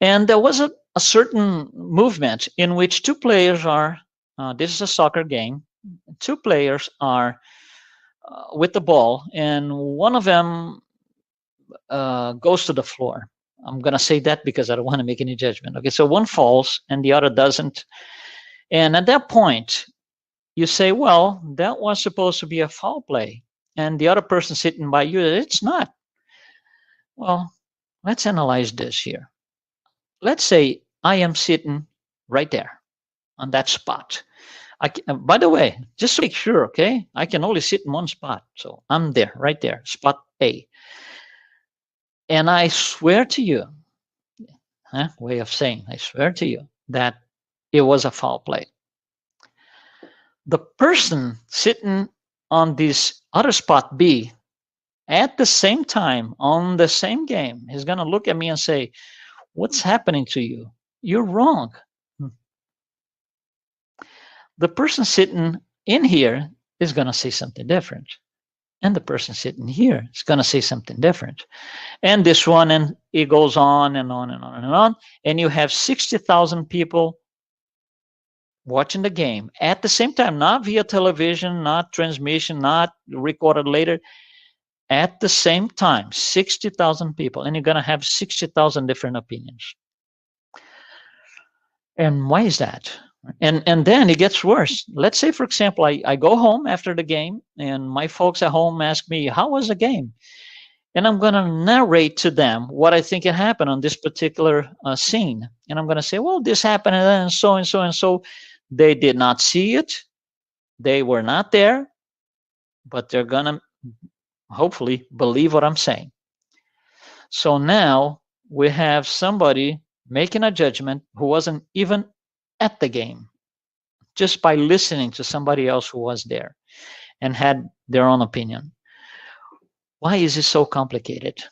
and there was a certain movement in which two players are, this is a soccer game, two players are with the ball, and one of them goes to the floor. I'm going to say that because I don't want to make any judgment. Okay, so one falls and the other doesn't. And at that point, you say, well, that was supposed to be a foul play. And the other person sitting by you, it's not. Well, let's analyze this here. Let's say I am sitting right there on that spot. By the way, just to make sure, okay, I can only sit in one spot. So I'm there, right there, spot A. And I swear to you, way of saying, I swear to you that it was a foul play. The person sitting on this other spot B at the same time on the same game is going to look at me and say, what's happening to you? You're wrong. The person sitting in here is going to say something different. And the person sitting here is going to say something different. And this one, and it goes on and on and on and on. And you have 60,000 people watching the game at the same time, not via television, not transmission, not recorded later, at the same time, 60,000 people. And you're going to have 60,000 different opinions. And why is that? And then it gets worse. Let's say, for example, I go home after the game and my folks at home ask me, how was the game? And I'm going to narrate to them what I think it happened on this particular scene. And I'm going to say, well, this happened and so and so and so. They did not see it. They were not there, but they're going to hopefully believe what I'm saying. So now we have somebody making a judgment who wasn't even at the game, just by listening to somebody else who was there and had their own opinion. Why is it so complicated?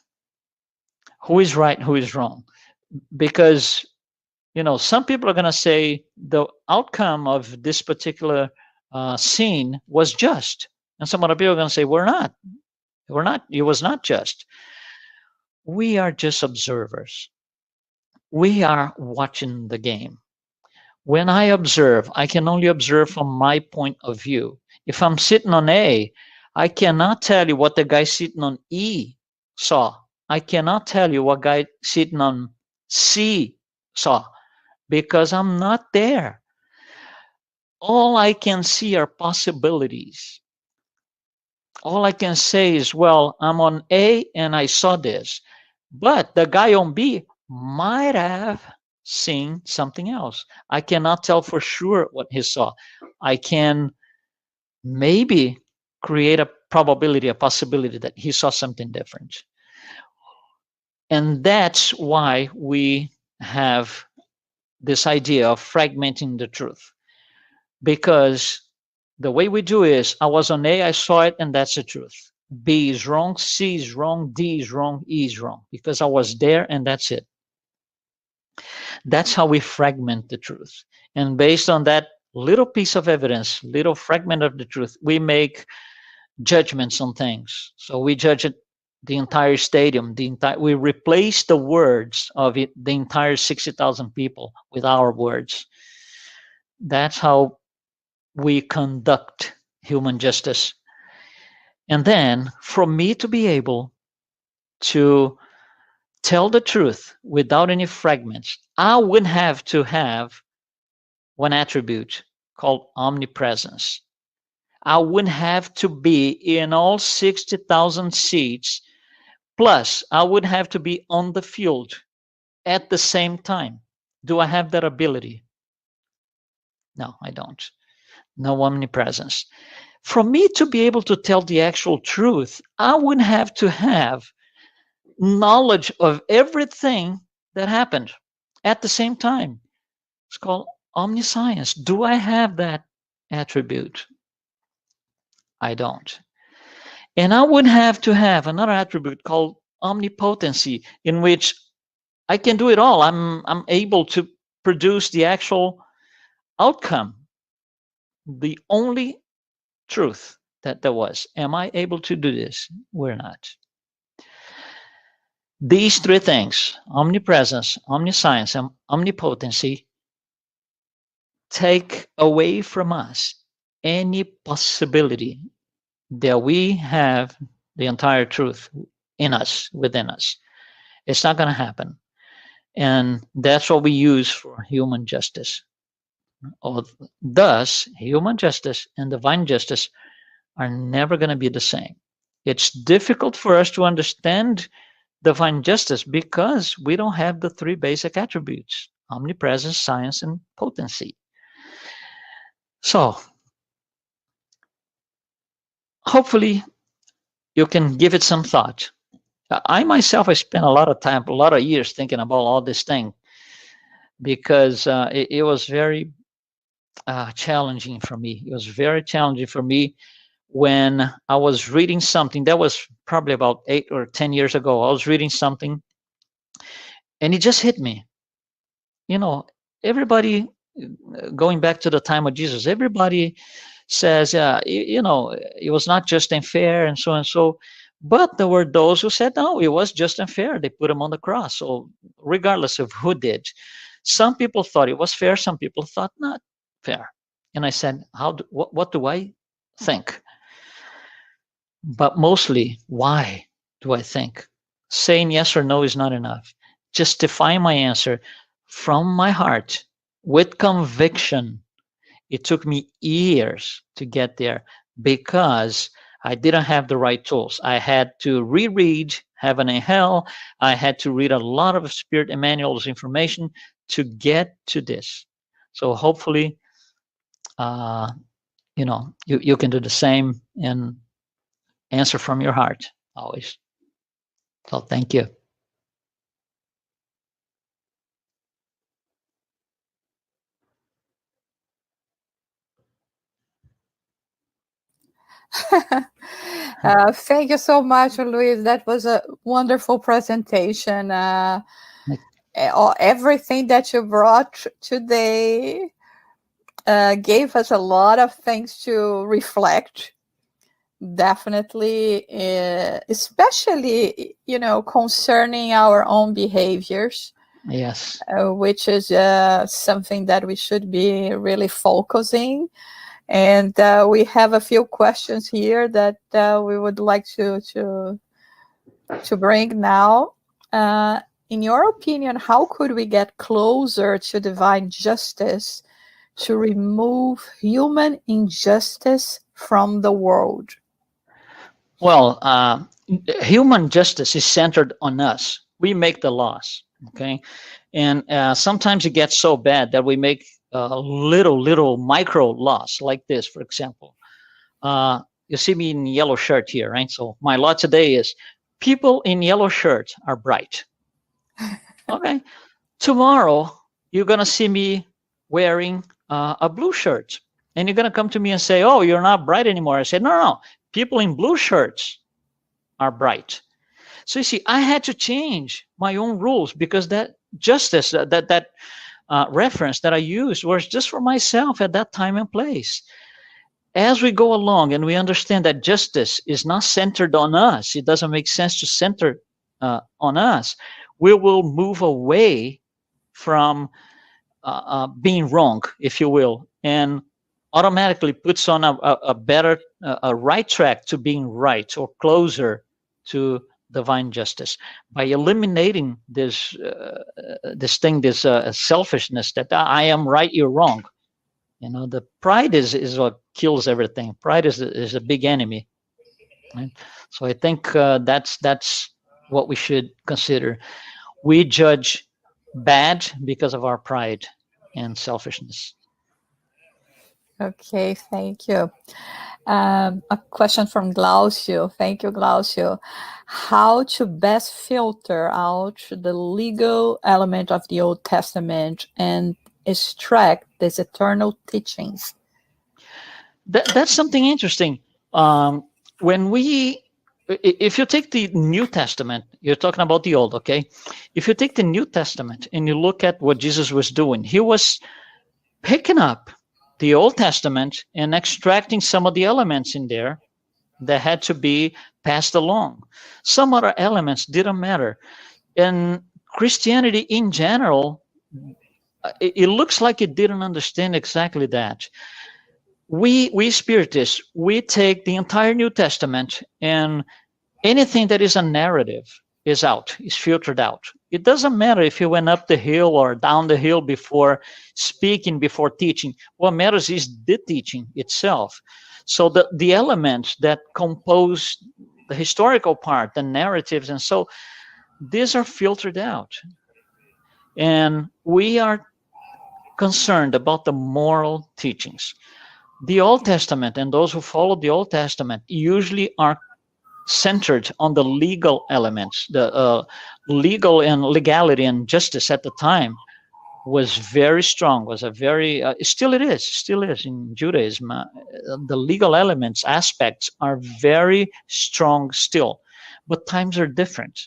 Who is right, who is wrong? Because, you know, some people are going to say the outcome of this particular scene was just. And some other people are going to say, we're not. It was not just. We are just observers. We are watching the game. When I observe, I can only observe from my point of view. If I'm sitting on A, I cannot tell you what the guy sitting on E saw. I cannot tell you what guy sitting on C saw because I'm not there. All I can see are possibilities. All I can say is, well, I'm on A and I saw this, but the guy on B might have seen something else. I cannot tell for sure what he saw. I can maybe create a probability, a possibility that he saw something different. And that's why we have this idea of fragmenting the truth. Because the way we do is, I was on A, I saw it, and that's the truth. B is wrong, C is wrong, D is wrong, E is wrong, because I was there and that's it. That's how we fragment the truth. And based on that little piece of evidence, little fragment of the truth, we make judgments on things. So we judge it, the entire stadium, we replace the words of it, the entire 60,000 people with our words. That's how we conduct human justice. And then for me to be able to tell the truth without any fragments, I would have to have one attribute called omnipresence. I would have to be in all 60,000 seats, plus I would have to be on the field at the same time. Do I have that ability? No, I don't. No omnipresence. For me to be able to tell the actual truth, I would have to have knowledge of everything that happened at the same time. It's called omniscience. Do I have that attribute? I don't. And I would have to have another attribute called omnipotency, in which I can do it all. I'm able to produce the actual outcome. The only truth that there was. Am I able to do this? We're not. These three things, omnipresence, omniscience, and omnipotency, take away from us any possibility that we have the entire truth in us, within us. It's not going to happen. And that's what we use for human justice. Thus, human justice and divine justice are never going to be the same. It's difficult for us to understand divine justice because we don't have the three basic attributes: omnipresence, science, and potency. So, hopefully, you can give it some thought. I myself, I spent a lot of time, a lot of years thinking about all this thing because it was very challenging for me. It was very challenging for me when I was reading something that was probably about 8 or 10 years ago. I was reading something and it just hit me. You know, everybody, going back to the time of Jesus, everybody says, you know, it was not just and fair and so and so. But there were those who said, no, it was just and fair. They put him on the cross. So regardless of who did, some people thought it was fair. Some people thought not fair. And I said, what do I think? But mostly, why do I think? Saying yes or no is not enough. Justifying my answer from my heart with conviction. It took me years to get there because I didn't have the right tools. I had to reread Heaven and Hell. I had to read a lot of Spirit Emmanuel's information to get to this. So hopefully, you know, you can do the same and answer from your heart always. So thank you.
Thank you so much, Luiz. That was a wonderful presentation. Everything that you brought today gave us a lot of things to reflect. Definitely, especially, you know, concerning our own behaviors.
Yes.
Which is something that we should be really focusing. And we have a few questions here that we would like to bring now. In your opinion, how could we get closer to divine justice to remove human injustice from the world?
Well, human justice is centered on us. We make the laws, okay? And sometimes it gets so bad that we make little micro laws like this, for example. You see me in yellow shirt here, right? So my law today is people in yellow shirt are bright. Okay. Tomorrow, you're going to see me wearing a blue shirt. And you're going to come to me and say, oh, you're not bright anymore. I said, no. People in blue shirts are bright. So you see, I had to change my own rules because that justice, that reference that I used was just for myself at that time and place. As we go along and we understand that justice is not centered on us, it doesn't make sense to center on us, we will move away from being wrong, if you will, and automatically puts on a better, a right track to being right or closer to divine justice by eliminating this selfishness that I am right, you're wrong. You know, the pride is what kills everything. Pride is a big enemy. Right? So I think that's what we should consider. We judge bad because of our pride and selfishness.
Okay, thank you. A question from Glaucio. Thank you, Glaucio. How to best filter out the legal element of the Old Testament and extract these eternal teachings?
That's something interesting. If you take the New Testament, you're talking about the Old, okay? If you take the New Testament and you look at what Jesus was doing, he was picking up the Old Testament and extracting some of the elements in there that had to be passed along. Some other elements didn't matter. And Christianity in general, it looks like it didn't understand exactly that. We Spiritists, we take the entire New Testament, and anything that is a narrative is out, is filtered out. It doesn't matter if you went up the hill or down the hill before speaking, before teaching. What matters is the teaching itself. So the elements that compose the historical part, the narratives, and so these are filtered out. And we are concerned about the moral teachings. The Old Testament and those who follow the Old Testament usually are centered on the legal elements. The legal and legality and justice at the time was very strong, was a very, still it is in Judaism. The legal elements, aspects are very strong still, but times are different.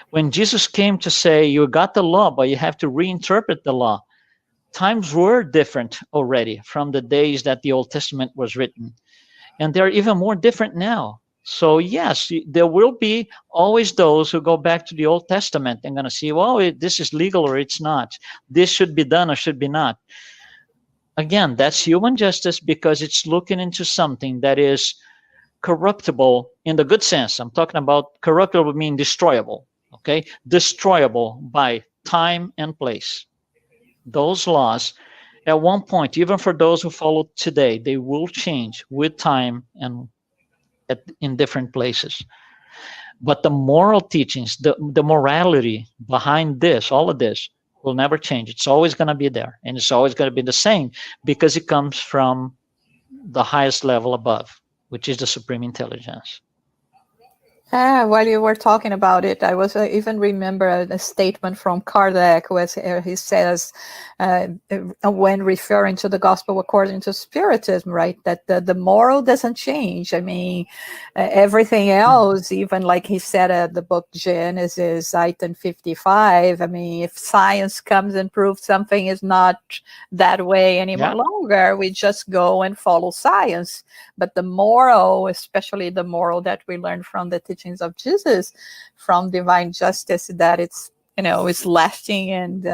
When Jesus came to say, you got the law, but you have to reinterpret the law, times were different already from the days that the Old Testament was written. And they're even more different now. So yes, there will be always those who go back to the Old Testament and going to see, well, this is legal or it's not. This should be done or should be not. Again, that's human justice because it's looking into something that is corruptible in the good sense. I'm talking about corruptible meaning destroyable, okay? Destroyable by time and place. Those laws, at one point, even for those who follow today, they will change with time and in different places. But the moral teachings, the morality behind this, all of this, will never change. It's always going to be there, and it's always going to be the same because it comes from the highest level above, which is the supreme intelligence.
While you were talking about it, I was even remember a statement from Kardec where he says, when referring to the gospel according to Spiritism, right, that the moral doesn't change. I mean, everything else, even like he said, the book Genesis, item 55. I mean, if science comes and proves something is not that way anymore longer, we just go and follow science. But the moral, especially the moral that we learned from the teachings of Jesus, from divine justice, that it's, it's lasting and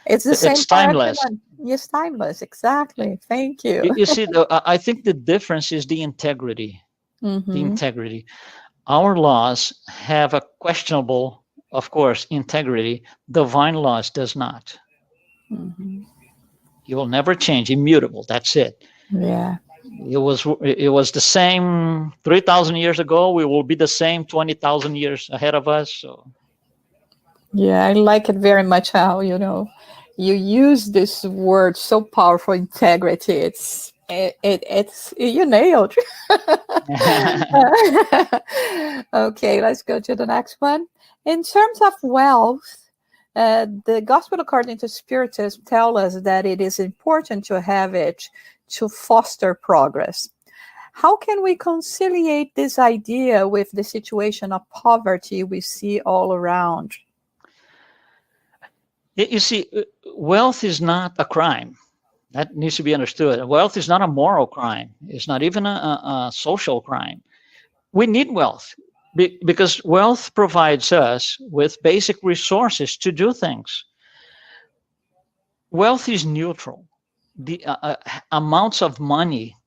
it's the same.
It's timeless.
Yes, timeless. Exactly. Thank you.
You see, I think the difference is the integrity. Mm-hmm. The integrity. Our laws have a questionable, of course, integrity. Divine laws does not. Mm-hmm. You will never change. Immutable. That's it.
Yeah.
It was the same 3,000 years ago. We will be the same 20,000 years ahead of us. So.
Yeah, I like it very much how, you use this word so powerful, integrity. It's you nailed. Okay, let's go to the next one. In terms of wealth, the Gospel according to Spiritism tells us that it is important to have it to foster progress. How can we conciliate this idea with the situation of poverty we see all around?
You see, wealth is not a crime. That needs to be understood. Wealth is not a moral crime. It's not even a social crime. We need wealth because wealth provides us with basic resources to do things. Wealth is neutral. The amounts of money,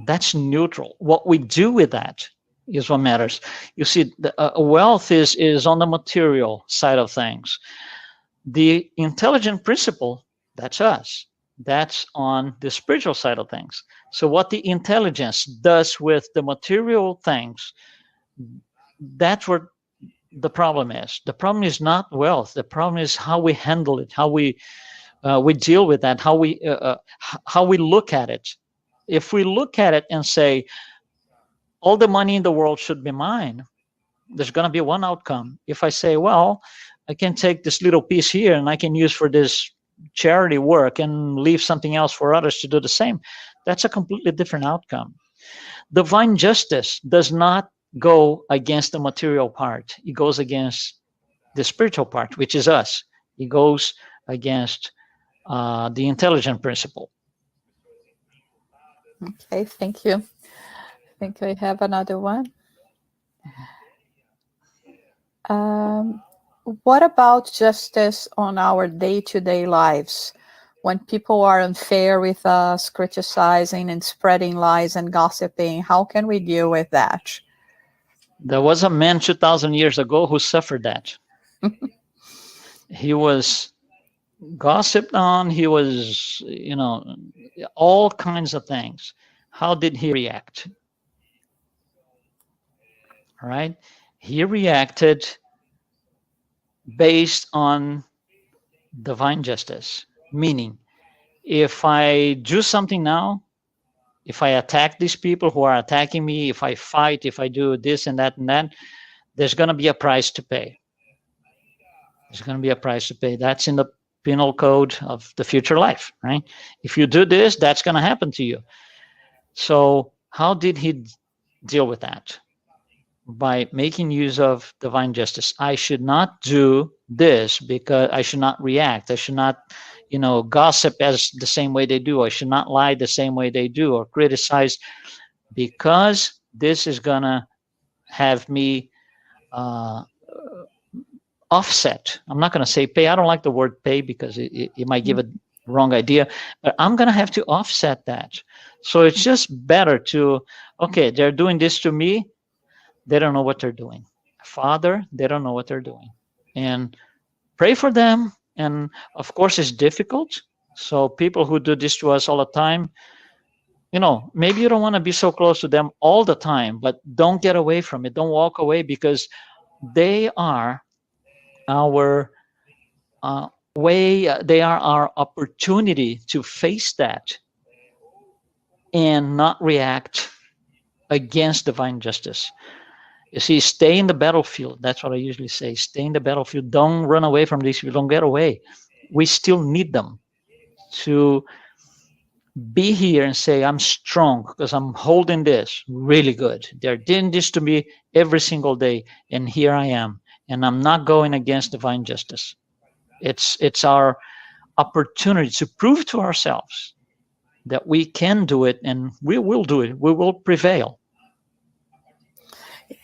that's neutral. What we do with that is what matters. You see, wealth is on the material side of things. The intelligent principle, that's us. That's on the spiritual side of things. So what the intelligence does with the material things, that's what the problem is. The problem is not wealth. The problem is how we handle it, how we deal with that, how we look at it. If we look at it and say, all the money in the world should be mine, there's going to be one outcome. If I say, well, I can take this little piece here and I can use for this charity work and leave something else for others to do the same, that's a completely different outcome. Divine justice does not go against the material part. It goes against the spiritual part, which is us. It goes against the intelligent principle.
Okay, thank you. I think I have another one. What about justice on our day-to-day lives? When people are unfair with us, criticizing and spreading lies and gossiping, how can we deal with that?
There was a man 2,000 years ago who suffered that. He was gossiped on. He was, all kinds of things. How did he react? All right. He reacted based on divine justice, meaning if I do something now, if I attack these people who are attacking me, if I fight, if I do this and that, there's going to be a price to pay. There's going to be a price to pay. That's in the penal code of the future life, right? If you do this, that's going to happen to you. So how did he deal with that? By making use of divine justice. I should not do this because I should not react. I should not, gossip as the same way they do. I should not lie the same way they do or criticize, because this is going to have me offset. I'm not going to say pay. I don't like the word pay because it might give a wrong idea, but I'm going to have to offset that. So it's just better to, okay, they're doing this to me. They don't know what they're doing. Father, they don't know what they're doing. And pray for them. And of course, it's difficult. So people who do this to us all the time, maybe you don't want to be so close to them all the time, but don't get away from it. Don't walk away, because they are our they are our opportunity to face that and not react against divine justice. You see, stay in the battlefield. That's what I usually say. Stay in the battlefield. Don't run away from these people. Don't get away. We still need them to be here and say, I'm strong because I'm holding this really good. They're doing this to me every single day, and here I am. And I'm not going against divine justice. It's our opportunity to prove to ourselves that we can do it, and we will do it. We will prevail.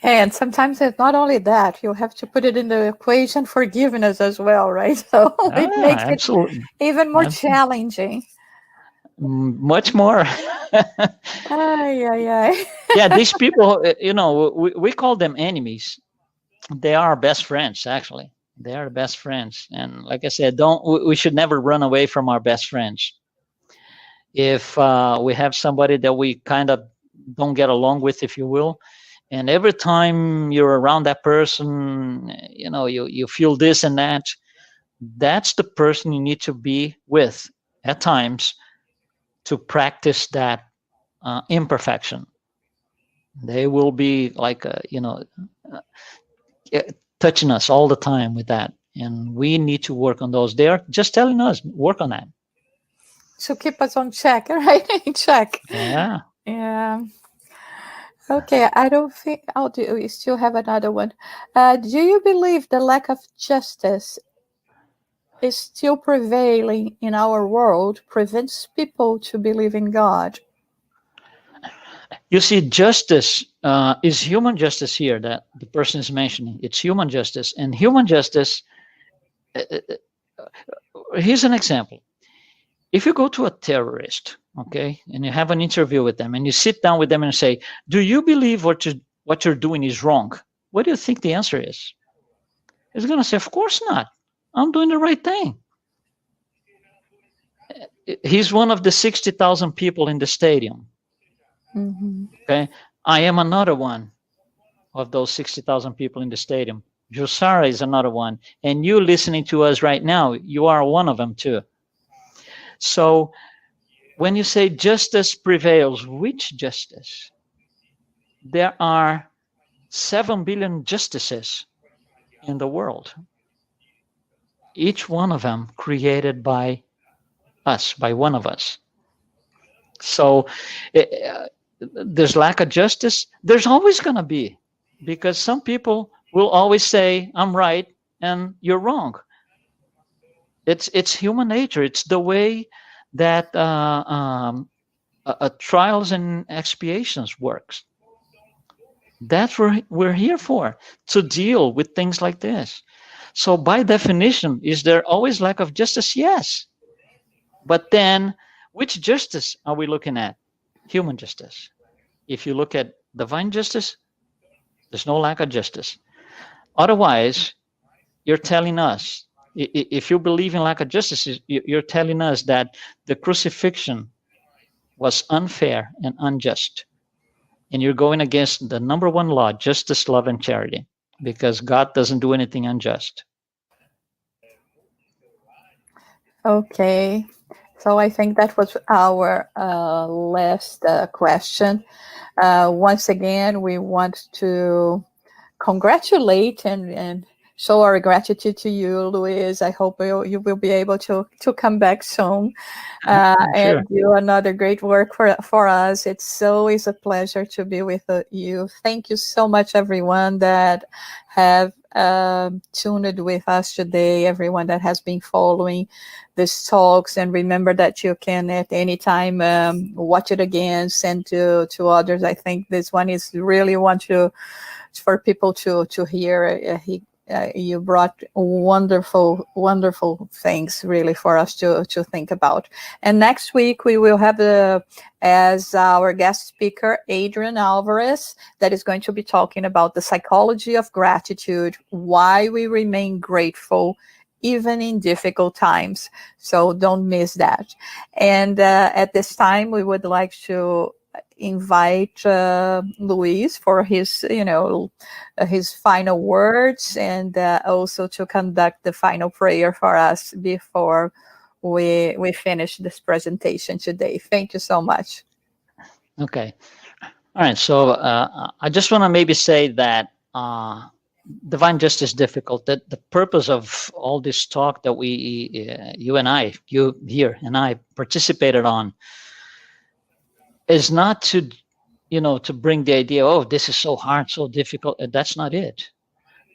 And sometimes it's not only that, you have to put it in the equation forgiveness as well, right? So it makes
absolutely.
it even more challenging.
Much more. Yeah, these people, we call them enemies. They are our best friends, actually. They are the best friends. And like I said, we should never run away from our best friends. If we have somebody that we kind of don't get along with, if you will, and every time you're around that person, you feel this and that, that's the person you need to be with at times to practice that imperfection. They will be like, touching us all the time with that. And we need to work on those. They're just telling us, work on that.
So keep us on check, right? Check.
Yeah.
Yeah. Okay, I don't think we still have another one. Do you believe the lack of justice is still prevailing in our world, prevents people to believe in God?
You see, justice is human justice here that the person is mentioning. It's human justice. And human justice, here's an example. If you go to a terrorist, okay, and you have an interview with them, and you sit down with them and say, do you believe what you're doing is wrong? What do you think the answer is? He's going to say, of course not. I'm doing the right thing. He's one of the 60,000 people in the stadium.
Mm-hmm.
Okay, I am another one of those 60,000 people in the stadium. Josara is another one. And you listening to us right now, you are one of them too. So when you say justice prevails, which justice? There are 7 billion justices in the world. Each one of them created by us, by one of us. So there's lack of justice. There's always going to be, because some people will always say, I'm right and you're wrong. It's human nature. It's the way that trials and expiations works. That's what we're here for, to deal with things like this. So by definition, is there always lack of justice? Yes. But then, which justice are we looking at? Human justice. If you look at divine justice, there's no lack of justice. Otherwise, you're telling us, if you believe in lack of justice, you're telling us that the crucifixion was unfair and unjust. And you're going against the number one law, justice, love, and charity, because God doesn't do anything unjust.
Okay. So I think that was our last question. Once again, we want to congratulate and show our gratitude to you, LUIZ. I hope you will be able to come back soon and do another great work for us. It's always a pleasure to be with you. Thank you so much, everyone that have tuned with us today, everyone that has been following these talks. And remember that you can at any time watch it again, send to others. I think this one is really for people to hear. You brought wonderful things really for us to think about. And next week we will have as our guest speaker Adrian Alvarez, that is going to be talking about the psychology of gratitude, why we remain grateful even in difficult times. So don't miss that. And at this time we would like to invite LUIZ for his final words, and also to conduct the final prayer for us before we finish this presentation today. Thank you so much.
Okay. All right. So I just want to maybe say that divine justice is difficult. That the purpose of all this talk that you here and I participated on is not to bring the idea, oh, this is so hard, so difficult. That's not it.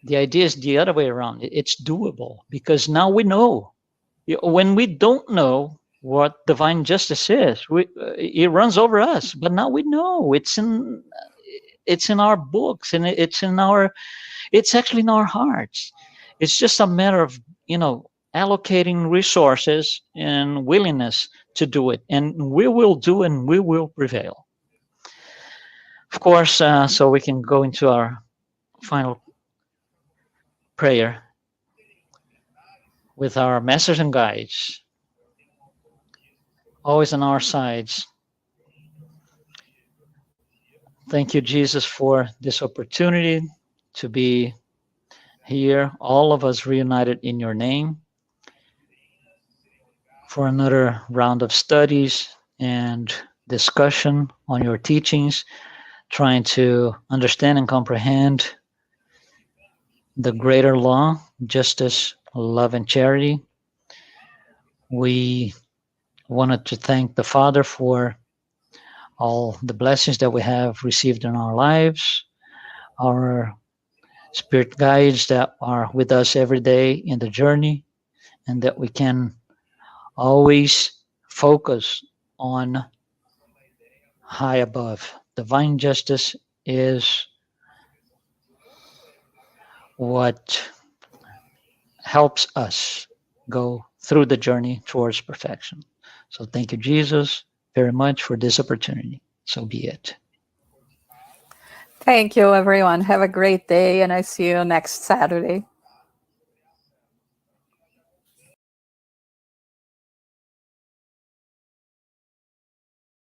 The idea is the other way around. It's doable, because now we know. When we don't know what divine justice is, it runs over us. But now we know. It's in our books, and it's actually in our hearts. It's just a matter of allocating resources and willingness to do it, and we will do, and we will prevail. Of course, so we can go into our final prayer with our masters and guides always on our sides. Thank you, Jesus, for this opportunity to be here, all of us reunited in your name, for another round of studies and discussion on your teachings, trying to understand and comprehend the greater law, justice, love, and charity. We wanted to thank the Father for all the blessings that we have received in our lives, our spirit guides that are with us every day in the journey, and that we can always focus on high above. Divine justice is what helps us go through the journey towards perfection. So thank you, Jesus, very much for this opportunity. So be it.
Thank you, everyone. Have a great day, and I see you next Saturday.